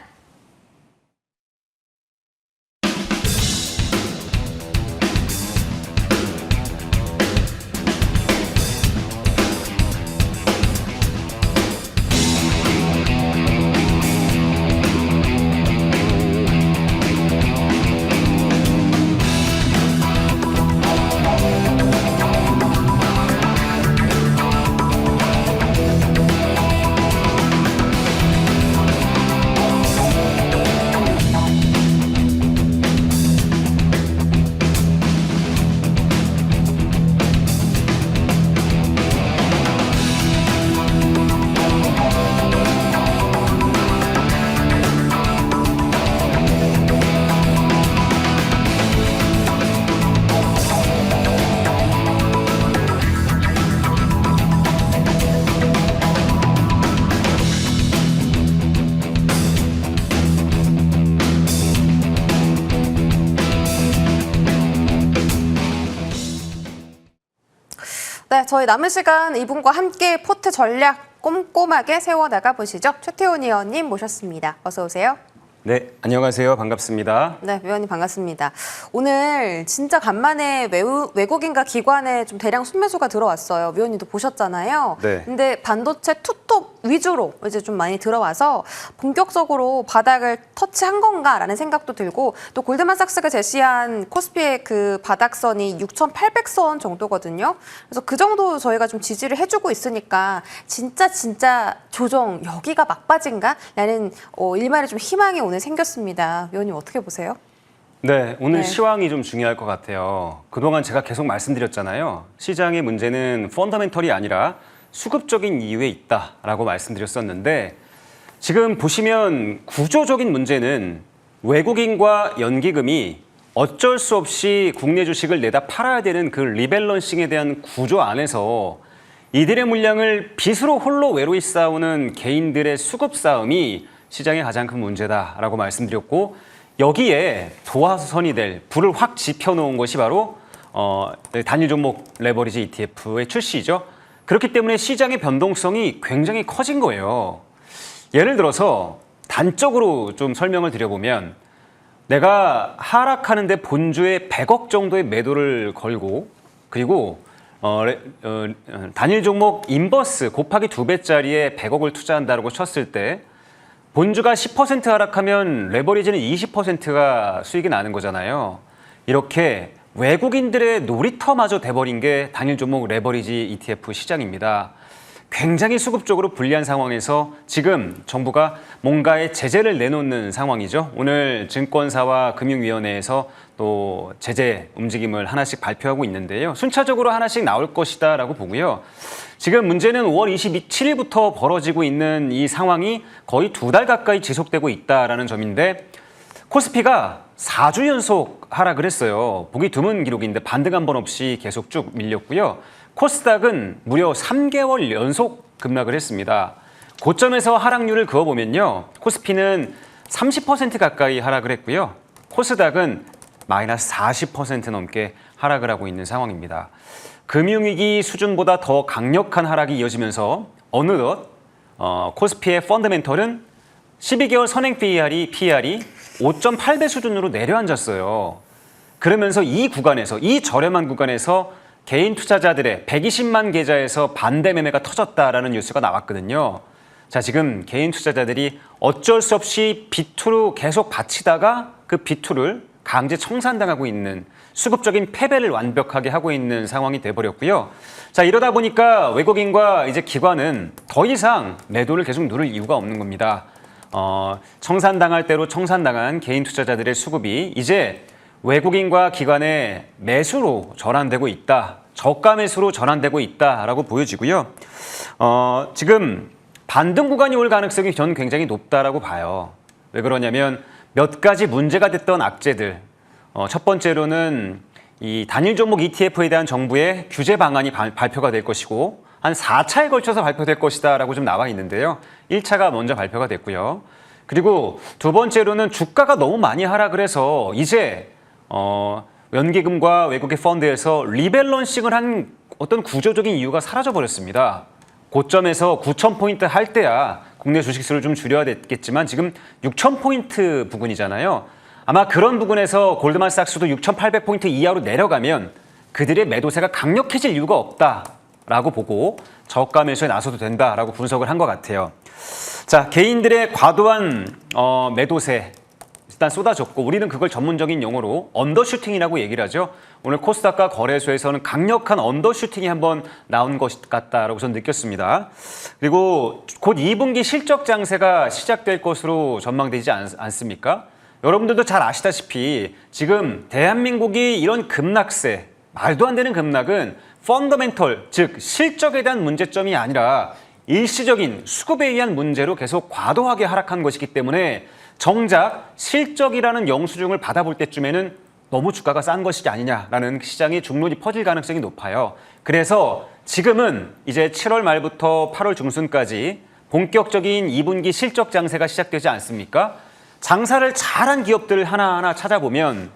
네, 저희 남은 시간 이분과 함께 포트 전략 꼼꼼하게 세워나가 보시죠. 최태원 의원님 모셨습니다. 어서 오세요. 네, 안녕하세요. 반갑습니다. 네, 위원님 반갑습니다. 오늘 진짜 간만에 외국인과 기관에 좀 대량 순매수가 들어왔어요. 위원님도 보셨잖아요. 네. 근데 반도체 투톱 위주로 이제 좀 많이 들어와서 본격적으로 바닥을 터치한 건가라는 생각도 들고 또 골드만삭스가 제시한 코스피의 그 바닥선이 6,800선 정도거든요. 그래서 그 정도 저희가 좀 지지를 해주고 있으니까 진짜 조정 여기가 막바지인가? 라는 일말의 좀 희망이 오늘 생겼습니다. 위원님 어떻게 보세요? 네, 오늘 네. 시황이 좀 중요할 것 같아요. 그동안 제가 계속 말씀드렸잖아요. 시장의 문제는 펀더멘털이 아니라 수급적인 이유에 있다라고 말씀드렸었는데 지금 보시면 구조적인 문제는 외국인과 연기금이 어쩔 수 없이 국내 주식을 내다 팔아야 되는 그 리밸런싱에 대한 구조 안에서 이들의 물량을 빚으로 홀로 외로이 쌓아오는 개인들의 수급 싸움이 시장의 가장 큰 문제다라고 말씀드렸고 여기에 도화선이 될 불을 확 지펴놓은 것이 바로 단일 종목 레버리지 ETF의 출시죠. 그렇기 때문에 시장의 변동성이 굉장히 커진 거예요. 예를 들어서 단적으로 좀 설명을 드려보면 내가 하락하는데 본주에 100억 정도의 매도를 걸고 그리고 단일 종목 인버스 곱하기 2배짜리에 100억을 투자한다고 쳤을 때 본주가 10% 하락하면 레버리지는 20%가 수익이 나는 거잖아요. 이렇게 외국인들의 놀이터마저 돼버린 게 단일 종목 레버리지 ETF 시장입니다. 굉장히 수급적으로 불리한 상황에서 지금 정부가 뭔가의 제재를 내놓는 상황이죠. 오늘 증권사와 금융위원회에서 또 제재 움직임을 하나씩 발표하고 있는데요. 순차적으로 하나씩 나올 것이다라고 보고요. 지금 문제는 5월 27일부터 벌어지고 있는 이 상황이 거의 2달 가까이 지속되고 있다라는 점인데 코스피가 4주 연속 하락을 했어요. 보기 드문 기록인데 반등 한 번 없이 계속 쭉 밀렸고요. 코스닥은 무려 3개월 연속 급락을 했습니다. 고점에서 하락률을 그어보면요. 코스피는 30% 가까이 하락을 했고요. 코스닥은 마이너스 40% 넘게 하락을 하고 있는 상황입니다. 금융위기 수준보다 더 강력한 하락이 이어지면서 어느덧 코스피의 펀더멘털은 12개월 선행 PER이 5.8배 수준으로 내려앉았어요. 그러면서 이 구간에서, 이 저렴한 구간에서 개인 투자자들의 120만 계좌에서 반대 매매가 터졌다라는 뉴스가 나왔거든요. 자, 지금 개인 투자자들이 어쩔 수 없이 비투로 계속 바치다가 그 비투를 강제 청산당하고 있는 수급적인 패배를 완벽하게 하고 있는 상황이 돼버렸고요. 자, 이러다 보니까 외국인과 이제 기관은 더 이상 매도를 계속 누를 이유가 없는 겁니다. 청산당할 대로 청산당한 개인 투자자들의 수급이 이제 외국인과 기관의 매수로 전환되고 있다. 저가 매수로 전환되고 있다라고 보여지고요. 지금 반등 구간이 올 가능성이 저는 굉장히 높다라고 봐요. 왜 그러냐면 몇 가지 문제가 됐던 악재들. 첫 번째로는 이 단일 종목 ETF에 대한 정부의 규제 방안이 발표가 될 것이고 한 4차에 걸쳐서 발표될 것이다라고 좀 나와 있는데요. 1차가 먼저 발표가 됐고요. 그리고 두 번째로는 주가가 너무 많이 하락을 해서 이제 연기금과 외국의 펀드에서 리밸런싱을 한 어떤 구조적인 이유가 사라져버렸습니다. 고점에서 9,000포인트 할 때야 국내 주식수를 좀 줄여야 됐겠지만 지금 6,000포인트 부근이잖아요. 아마 그런 부분에서 골드만삭스도 6,800포인트 이하로 내려가면 그들의 매도세가 강력해질 이유가 없다라고 보고 저가 매수에 나서도 된다라고 분석을 한 것 같아요. 자, 개인들의 과도한 매도세 일단 쏟아졌고 우리는 그걸 전문적인 용어로 언더슈팅이라고 얘기를 하죠. 오늘 코스닥과 거래소에서는 강력한 언더슈팅이 한번 나온 것 같다라고 저는 느꼈습니다. 그리고 곧 2분기 실적 장세가 시작될 것으로 전망되지 않습니까? 여러분들도 잘 아시다시피 지금 대한민국이 이런 급락세, 말도 안 되는 급락은 펀더멘털, 즉 실적에 대한 문제점이 아니라 일시적인 수급에 의한 문제로 계속 과도하게 하락한 것이기 때문에 정작 실적이라는 영수증을 받아볼 때쯤에는 너무 주가가 싼 것이 아니냐라는 시장의 중론이 퍼질 가능성이 높아요. 그래서 지금은 이제 7월 말부터 8월 중순까지 본격적인 2분기 실적 장세가 시작되지 않습니까? 장사를 잘한 기업들 하나하나 찾아보면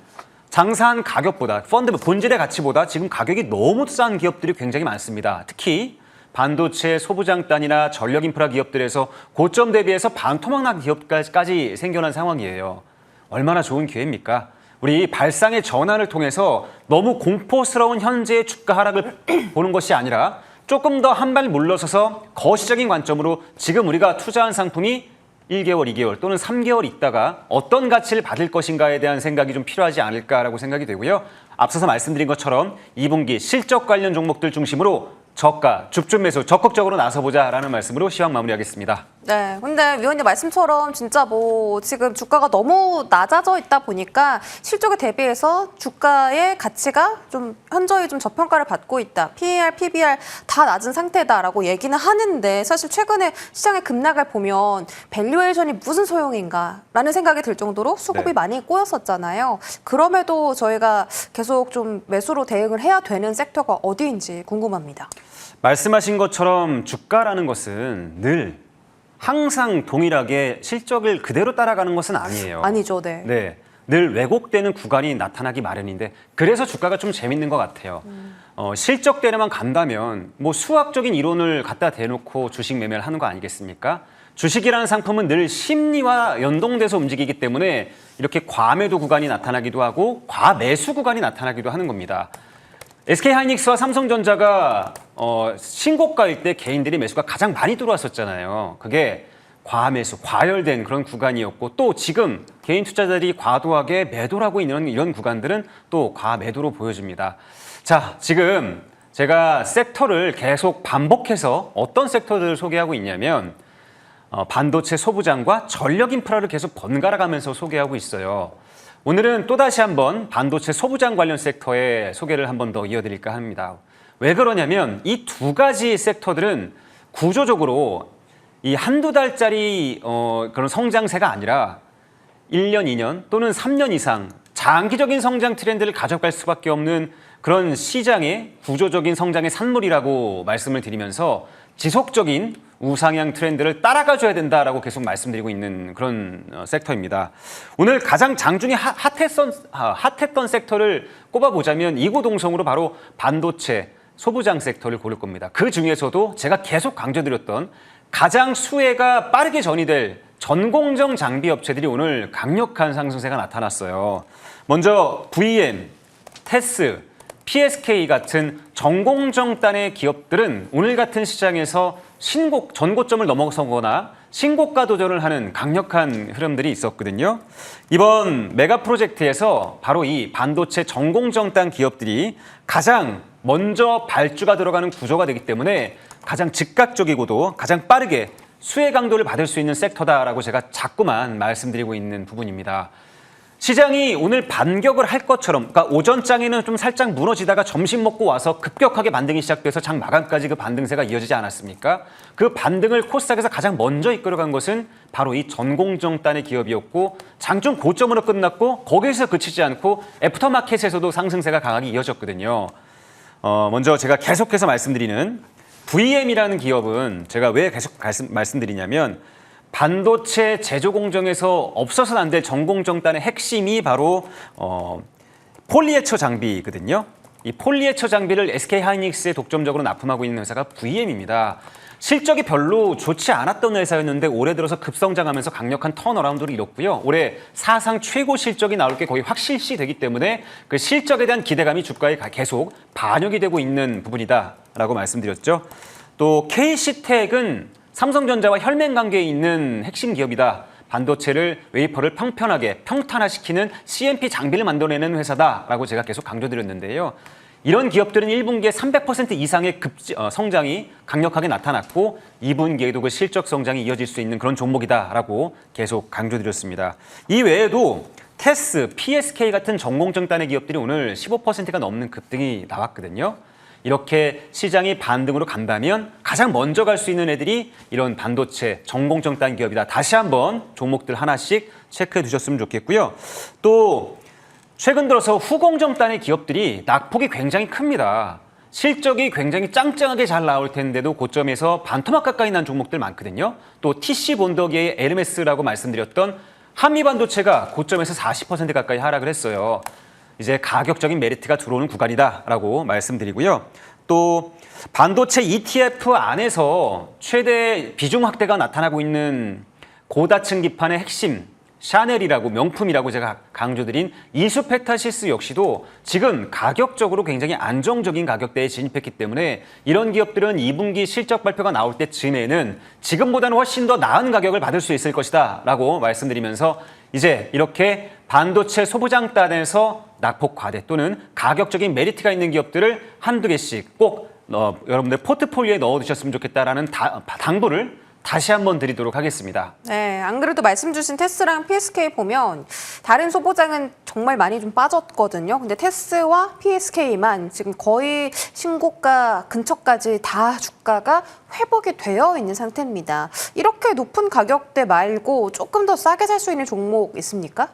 장사한 가격보다 펀드 본질의 가치보다 지금 가격이 너무 싼 기업들이 굉장히 많습니다. 특히 반도체 소부장단이나 전력 인프라 기업들에서 고점 대비해서 반토막난 기업까지 생겨난 상황이에요. 얼마나 좋은 기회입니까? 우리 발상의 전환을 통해서 너무 공포스러운 현재의 주가 하락을 보는 것이 아니라 조금 더 한 발 물러서서 거시적인 관점으로 지금 우리가 투자한 상품이 1개월, 2개월 또는 3개월 있다가 어떤 가치를 받을 것인가에 대한 생각이 좀 필요하지 않을까라고 생각이 되고요. 앞서서 말씀드린 것처럼 2분기 실적 관련 종목들 중심으로 저가, 줍줍 매수 적극적으로 나서보자라는 말씀으로 시황 마무리하겠습니다. 네, 근데 위원님 말씀처럼 진짜 뭐 지금 주가가 너무 낮아져 있다 보니까 실적에 대비해서 주가의 가치가 좀 현저히 좀 저평가를 받고 있다. PER, PBR 다 낮은 상태다라고 얘기는 하는데 사실 최근에 시장의 급락을 보면 밸류에이션이 무슨 소용인가라는 생각이 들 정도로 수급이 네. 많이 꼬였었잖아요. 그럼에도 저희가 계속 좀 매수로 대응을 해야 되는 섹터가 어디인지 궁금합니다. 말씀하신 것처럼 주가라는 것은 늘 항상 동일하게 실적을 그대로 따라가는 것은 아니에요. 아니죠, 네. 네, 늘 왜곡되는 구간이 나타나기 마련인데 그래서 주가가 좀 재밌는 것 같아요. 실적대로만 간다면 뭐 수학적인 이론을 갖다 대놓고 주식 매매를 하는 거 아니겠습니까? 주식이라는 상품은 늘 심리와 연동돼서 움직이기 때문에 이렇게 과매도 구간이 나타나기도 하고 과매수 구간이 나타나기도 하는 겁니다. SK하이닉스와 삼성전자가 신고가일 때 개인들이 매수가 가장 많이 들어왔었잖아요. 그게 과매수, 과열된 그런 구간이었고 또 지금 개인 투자자들이 과도하게 매도를 하고 있는 이런 구간들은 또 과매도로 보여집니다. 자, 지금 제가 섹터를 계속 반복해서 어떤 섹터들을 소개하고 있냐면 반도체 소부장과 전력 인프라를 계속 번갈아 가면서 소개하고 있어요. 오늘은 또다시 한번 반도체 소부장 관련 섹터의 소개를 한 번 더 이어드릴까 합니다. 왜 그러냐면 이 두 가지 섹터들은 구조적으로 이 한두 달짜리 그런 성장세가 아니라 1년, 2년 또는 3년 이상 장기적인 성장 트렌드를 가져갈 수밖에 없는 그런 시장의 구조적인 성장의 산물이라고 말씀을 드리면서 지속적인 우상향 트렌드를 따라가줘야 된다라고 계속 말씀드리고 있는 그런 섹터입니다. 오늘 가장 장중에 핫했던 섹터를 꼽아보자면 이구동성으로 바로 반도체, 소부장 섹터를 고를 겁니다. 그 중에서도 제가 계속 강조드렸던 가장 수혜가 빠르게 전이될 전공정 장비 업체들이 오늘 강력한 상승세가 나타났어요. 먼저 VM, 테스, PSK 같은 전공정단의 기업들은 오늘 같은 시장에서 전고점을 넘어서거나 신고가 도전을 하는 강력한 흐름들이 있었거든요. 이번 메가 프로젝트에서 바로 이 반도체 전공정단 기업들이 가장 먼저 발주가 들어가는 구조가 되기 때문에 가장 즉각적이고도 가장 빠르게 수혜 강도를 받을 수 있는 섹터다라고 제가 자꾸만 말씀드리고 있는 부분입니다. 시장이 오늘 반격을 할 것처럼, 그러니까 오전장에는 좀 살짝 무너지다가 점심 먹고 와서 급격하게 반등이 시작돼서 장 마감까지 그 반등세가 이어지지 않았습니까? 그 반등을 코스닥에서 가장 먼저 이끌어간 것은 바로 이 전공정단의 기업이었고 장중 고점으로 끝났고 거기에서 그치지 않고 애프터마켓에서도 상승세가 강하게 이어졌거든요. 먼저 제가 계속해서 말씀드리는 VM이라는 기업은 제가 왜 계속 말씀드리냐면 반도체 제조 공정에서 없어서는 안 될 전공정단의 핵심이 바로 폴리에처 장비거든요. 이 폴리에처 장비를 SK하이닉스에 독점적으로 납품하고 있는 회사가 VM입니다. 실적이 별로 좋지 않았던 회사였는데 올해 들어서 급성장하면서 강력한 턴어라운드를 이뤘고요. 올해 사상 최고 실적이 나올 게 거의 확실시 되기 때문에 그 실적에 대한 기대감이 주가에 계속 반영이 되고 있는 부분이다라고 말씀드렸죠. 또 KC텍은 삼성전자와 혈맹 관계에 있는 핵심 기업이다. 반도체를 웨이퍼를 평탄화시키는 CMP 장비를 만들어내는 회사다라고 제가 계속 강조드렸는데요. 이런 기업들은 1분기에 300% 이상의 성장이 강력하게 나타났고 2분기에도 그 실적 성장이 이어질 수 있는 그런 종목이다라고 계속 강조드렸습니다. 이 외에도 테스, PSK 같은 전공정단의 기업들이 오늘 15%가 넘는 급등이 나왔거든요. 이렇게 시장이 반등으로 간다면 가장 먼저 갈 수 있는 애들이 이런 반도체 전공정단 기업이다. 다시 한번 종목들 하나씩 체크해 두셨으면 좋겠고요. 또 최근 들어서 후공정단의 기업들이 낙폭이 굉장히 큽니다. 실적이 굉장히 짱짱하게 잘 나올 텐데도 고점에서 반토막 가까이 난 종목들 많거든요. 또 TC 본더기의 에르메스라고 말씀드렸던 한미반도체가 고점에서 40% 가까이 하락을 했어요. 이제 가격적인 메리트가 들어오는 구간이다라고 말씀드리고요. 또 반도체 ETF 안에서 최대 비중 확대가 나타나고 있는 고다층 기판의 핵심 샤넬이라고 명품이라고 제가 강조드린 이수페타시스 역시도 지금 가격적으로 굉장히 안정적인 가격대에 진입했기 때문에 이런 기업들은 2분기 실적 발표가 나올 때쯤에는 지금보다는 훨씬 더 나은 가격을 받을 수 있을 것이다 라고 말씀드리면서 이제 이렇게 반도체 소부장단에서 낙폭 과대 또는 가격적인 메리트가 있는 기업들을 한두 개씩 꼭 여러분들 포트폴리오에 넣어두셨으면 좋겠다라는 당부를 다시 한번 드리도록 하겠습니다. 네, 안 그래도 말씀 주신 테스랑 PSK 보면 다른 소보장은 정말 많이 좀 빠졌거든요. 근데 테스와 PSK만 지금 거의 신고가 근처까지 다 주가가 회복이 되어 있는 상태입니다. 이렇게 높은 가격대 말고 조금 더 싸게 살 수 있는 종목 있습니까?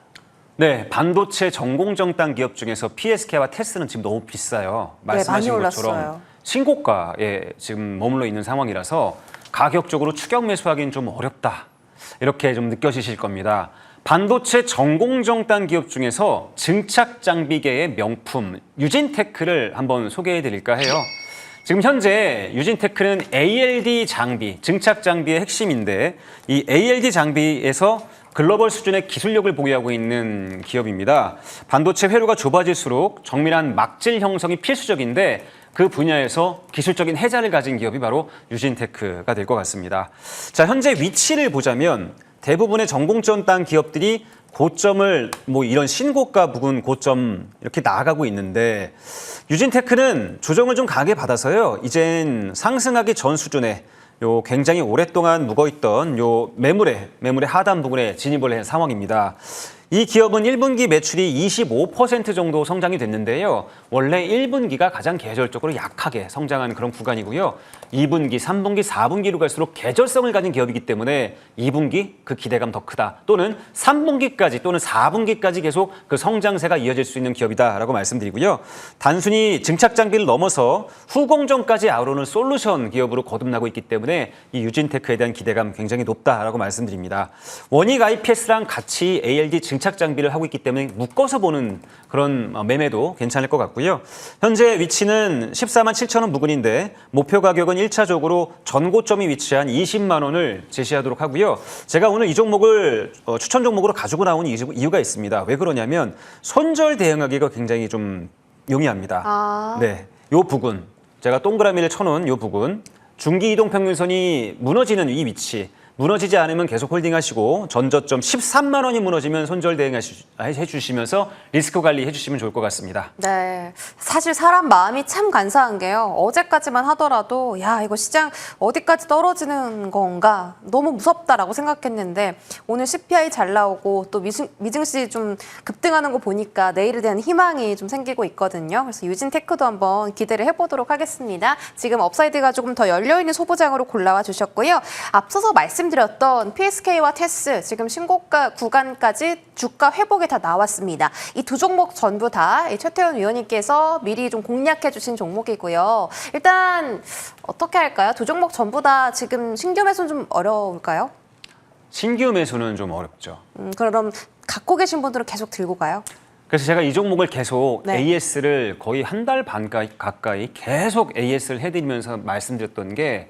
네, 반도체 전공정단 기업 중에서 PSK와 테스는 지금 너무 비싸요. 말씀하신 많이 것처럼 올랐어요. 신고가에 지금 머물러 있는 상황이라서 가격적으로 추격 매수하기는 좀 어렵다. 이렇게 좀 느껴지실 겁니다. 반도체 전공정단 기업 중에서 증착장비계의 명품 유진테크를 한번 소개해 드릴까 해요. 지금 현재 유진테크는 ALD 장비, 증착장비의 핵심인데 이 ALD 장비에서 글로벌 수준의 기술력을 보유하고 있는 기업입니다. 반도체 회로가 좁아질수록 정밀한 막질 형성이 필수적인데 그 분야에서 기술적인 혜자를 가진 기업이 바로 유진테크가 될 것 같습니다. 자, 현재 위치를 보자면 대부분의 전공정단 기업들이 고점을 이런 신고가 부근 고점 이렇게 나아가고 있는데 유진테크는 조정을 좀 강하게 받아서요. 이젠 상승하기 전 수준에 요 굉장히 오랫동안 묵어있던 요 매물의 하단 부분에 진입을 한 상황입니다. 이 기업은 1분기 매출이 25% 정도 성장이 됐는데요. 원래 1분기가 가장 계절적으로 약하게 성장한 그런 구간이고요. 2분기, 3분기, 4분기로 갈수록 계절성을 가진 기업이기 때문에 2분기 그 기대감 더 크다. 또는 3분기까지 또는 4분기까지 계속 그 성장세가 이어질 수 있는 기업이다라고 말씀드리고요. 단순히 증착장비를 넘어서 후공정까지 아우르는 솔루션 기업으로 거듭나고 있기 때문에 이 유진테크에 대한 기대감 굉장히 높다라고 말씀드립니다. 원익 IPS랑 같이 ALD 증착장비를 하고 있기 때문에 묶어서 보는 그런 매매도 괜찮을 것 같고요. 현재 위치는 14만 7천 원 부근인데 목표 가격은 1차적으로 전고점이 위치한 20만 원을 제시하도록 하고요. 제가 오늘 이 종목을 추천 종목으로 가지고 나온 이유가 있습니다. 왜 그러냐면 손절 대응하기가 굉장히 좀 용이합니다. 네, 요 부근 제가 동그라미를 쳐놓은 요 부근 중기 이동 평균선이 무너지는 이 위치. 무너지지 않으면 계속 홀딩하시고 전저점 13만 원이 무너지면 손절 대응해 주시면서 리스크 관리해 주시면 좋을 것 같습니다. 네, 사실 사람 마음이 참 간사한 게요. 어제까지만 하더라도 야 이거 시장 어디까지 떨어지는 건가 너무 무섭다라고 생각했는데 오늘 CPI 잘 나오고 또 미증시 좀 급등하는 거 보니까 내일에 대한 희망이 좀 생기고 있거든요. 그래서 유진테크도 한번 기대를 해보도록 하겠습니다. 지금 업사이드가 조금 더 열려있는 소보장으로 골라와 주셨고요. 앞서서 말씀드렸던 PSK와 테스 지금 신고가 구간까지 주가 회복이 다 나왔습니다. 이 두 종목 전부 다 최태원 위원님께서 미리 좀 공략해 주신 종목이고요. 일단 어떻게 할까요? 두 종목 전부 다 지금 신규 매수는 좀 어려울까요? 신규 매수는 좀 어렵죠. 그럼 갖고 계신 분들은 계속 들고 가요? 그래서 제가 이 종목을 계속 네. AS를 거의 한 달 반 가까이 계속 AS를 해드리면서 말씀드렸던 게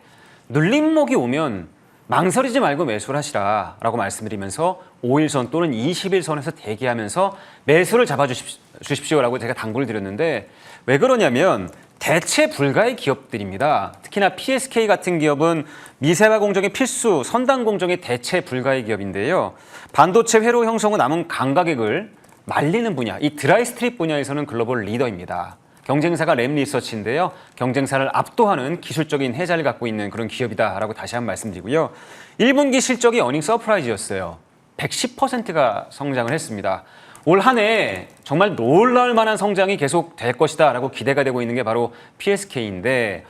눌림목이 오면 망설이지 말고 매수를 하시라라고 말씀드리면서 5일선 또는 20일선에서 대기하면서 매수를 잡아주십시오라고 제가 당부를 드렸는데 왜 그러냐면 대체 불가의 기업들입니다. 특히나 PSK 같은 기업은 미세화 공정의 필수, 선단 공정의 대체 불가의 기업인데요. 반도체 회로 형성후 남은 강가격을 말리는 분야, 이 드라이 스트립 분야에서는 글로벌 리더입니다. 경쟁사가 램리서치인데요. 경쟁사를 압도하는 기술적인 혜자를 갖고 있는 그런 기업이다라고 다시 한번 말씀드리고요. 1분기 실적이 어닝 서프라이즈였어요. 110%가 성장을 했습니다. 올 한 해 정말 놀라울 만한 성장이 계속 될 것이다라고 기대가 되고 있는 게 바로 PSK인데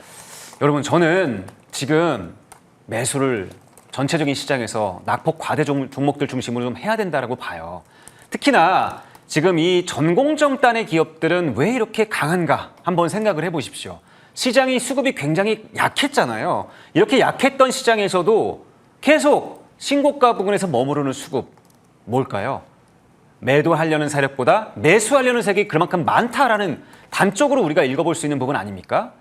여러분 저는 지금 매수를 전체적인 시장에서 낙폭 과대 종목들 중심으로 좀 해야 된다라고 봐요. 특히나 지금 이 전공정단의 기업들은 왜 이렇게 강한가 한번 생각을 해보십시오. 시장이 수급이 굉장히 약했잖아요. 이렇게 약했던 시장에서도 계속 신고가 부근에서 머무르는 수급 뭘까요? 매도하려는 세력보다 매수하려는 세력이 그만큼 많다라는 단적으로 우리가 읽어볼 수 있는 부분 아닙니까?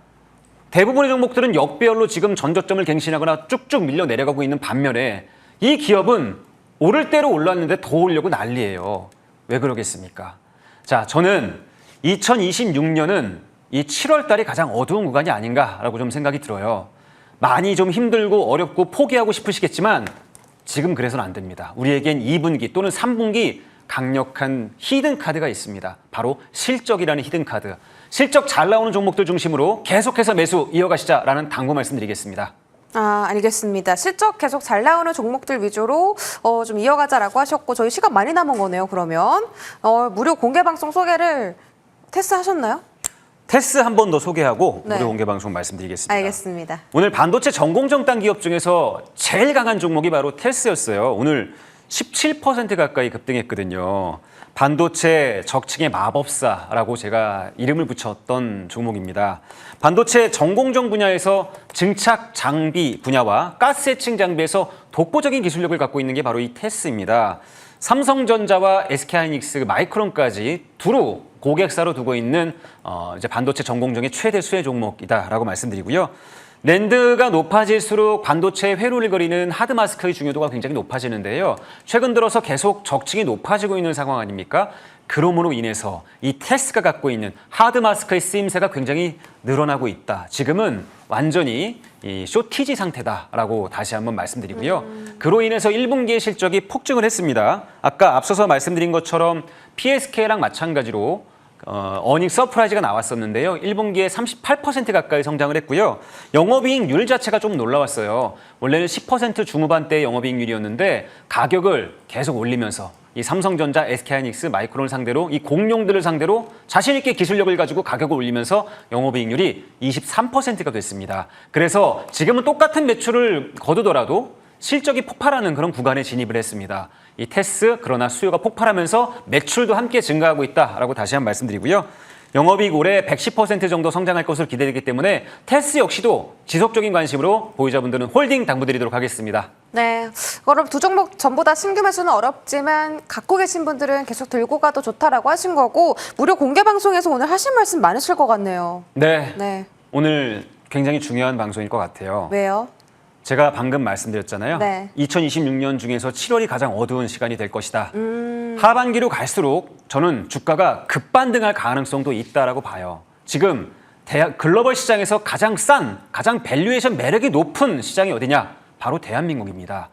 대부분의 종목들은 역배열로 지금 전저점을 갱신하거나 쭉쭉 밀려 내려가고 있는 반면에 이 기업은 오를 대로 올랐는데 더 오르려고 난리예요. 왜 그러겠습니까? 자, 저는 2026년은 이 7월 달이 가장 어두운 구간이 아닌가라고 좀 생각이 들어요. 많이 좀 힘들고 어렵고 포기하고 싶으시겠지만 지금 그래서는 안 됩니다. 우리에겐 2분기 또는 3분기 강력한 히든 카드가 있습니다. 바로 실적이라는 히든 카드. 실적 잘 나오는 종목들 중심으로 계속해서 매수 이어가시자라는 당부 말씀드리겠습니다. 알겠습니다. 실적 계속 잘 나오는 종목들 위주로 좀 이어가자라고 하셨고 저희 시간 많이 남은 거네요. 그러면 무료 공개 방송 소개를 테스트하셨나요? 테스 한 번 더 소개하고 네. 무료 공개 방송 말씀드리겠습니다. 알겠습니다. 오늘 반도체 전공정단 기업 중에서 제일 강한 종목이 바로 테스였어요. 오늘 17% 가까이 급등했거든요. 반도체 적층의 마법사라고 제가 이름을 붙였던 종목입니다. 반도체 전공정 분야에서 증착 장비 분야와 가스 해칭 장비에서 독보적인 기술력을 갖고 있는 게 바로 이 테스입니다. 삼성전자와 SK하이닉스, 마이크론까지 두루 고객사로 두고 있는 이제 반도체 전공정의 최대 수혜 종목이다라고 말씀드리고요. 랜드가 높아질수록 반도체의 회로를 그리는 하드마스크의 중요도가 굉장히 높아지는데요. 최근 들어서 계속 적층이 높아지고 있는 상황 아닙니까? 그러므로 인해서 이 테스가 갖고 있는 하드마스크의 쓰임새가 굉장히 늘어나고 있다. 지금은 완전히 이 쇼티지 상태다라고 다시 한번 말씀드리고요. 그로 인해서 1분기의 실적이 폭증을 했습니다. 아까 앞서서 말씀드린 것처럼 PSK랑 마찬가지로 어닝 서프라이즈가 나왔었는데요. 1분기에 38% 가까이 성장을 했고요. 영업이익률 자체가 좀 놀라웠어요. 원래는 10% 중후반대의 영업이익률이었는데 가격을 계속 올리면서 이 삼성전자, SK하이닉스, 마이크론 상대로 이 공룡들을 상대로 자신 있게 기술력을 가지고 가격을 올리면서 영업이익률이 23%가 됐습니다. 그래서 지금은 똑같은 매출을 거두더라도 실적이 폭발하는 그런 구간에 진입을 했습니다. 이 테스 그러나 수요가 폭발하면서 매출도 함께 증가하고 있다라고 다시 한번 말씀드리고요. 영업이익 올해 110% 정도 성장할 것으로 기대되기 때문에 테스 역시도 지속적인 관심으로 보유자분들은 홀딩 당부드리도록 하겠습니다. 네, 그럼 두 종목 전부 다 신규 매수는 어렵지만 갖고 계신 분들은 계속 들고 가도 좋다라고 하신 거고 무료 공개 방송에서 오늘 하신 말씀 많으실 것 같네요. 네. 오늘 굉장히 중요한 방송일 것 같아요. 왜요? 제가 방금 말씀드렸잖아요. 네. 2026년 중에서 7월이 가장 어두운 시간이 될 것이다. 하반기로 갈수록 저는 주가가 급반등할 가능성도 있다라고 봐요. 지금 글로벌 시장에서 가장 싼, 가장 밸류에이션 매력이 높은 시장이 어디냐? 바로 대한민국입니다.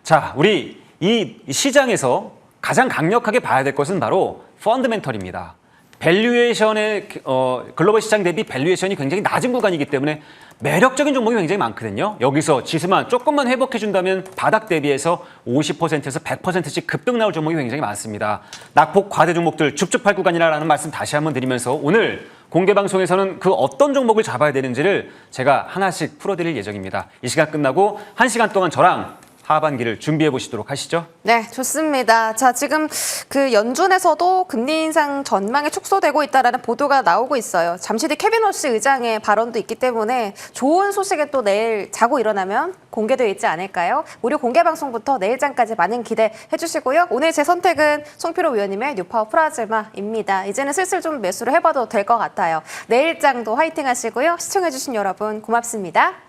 자, 우리 이 시장에서 가장 강력하게 봐야 될 것은 바로 펀더멘털입니다. 밸류에이션의 글로벌 시장 대비 밸류에이션이 굉장히 낮은 구간이기 때문에 매력적인 종목이 굉장히 많거든요. 여기서 지수만 조금만 회복해준다면 바닥 대비해서 50%에서 100%씩 급등 나올 종목이 굉장히 많습니다. 낙폭 과대 종목들 줍줍할 구간이라는 말씀 다시 한번 드리면서 오늘 공개 방송에서는 그 어떤 종목을 잡아야 되는지를 제가 하나씩 풀어드릴 예정입니다. 이 시간 끝나고 1시간 동안 저랑 하반기를 준비해 보시도록 하시죠. 네, 좋습니다. 자, 지금 그 연준에서도 금리 인상 전망이 축소되고 있다라는 보도가 나오고 있어요. 잠시 뒤 케빈 워시 의장의 발언도 있기 때문에 좋은 소식에 또 내일 자고 일어나면 공개되어 있지 않을까요? 무료 공개 방송부터 내일장까지 많은 기대해 주시고요. 오늘 제 선택은 송필호 위원님의 뉴파워 플라즈마입니다. 이제는 슬슬 좀 매수를 해봐도 될 것 같아요. 내일장도 화이팅 하시고요. 시청해 주신 여러분 고맙습니다.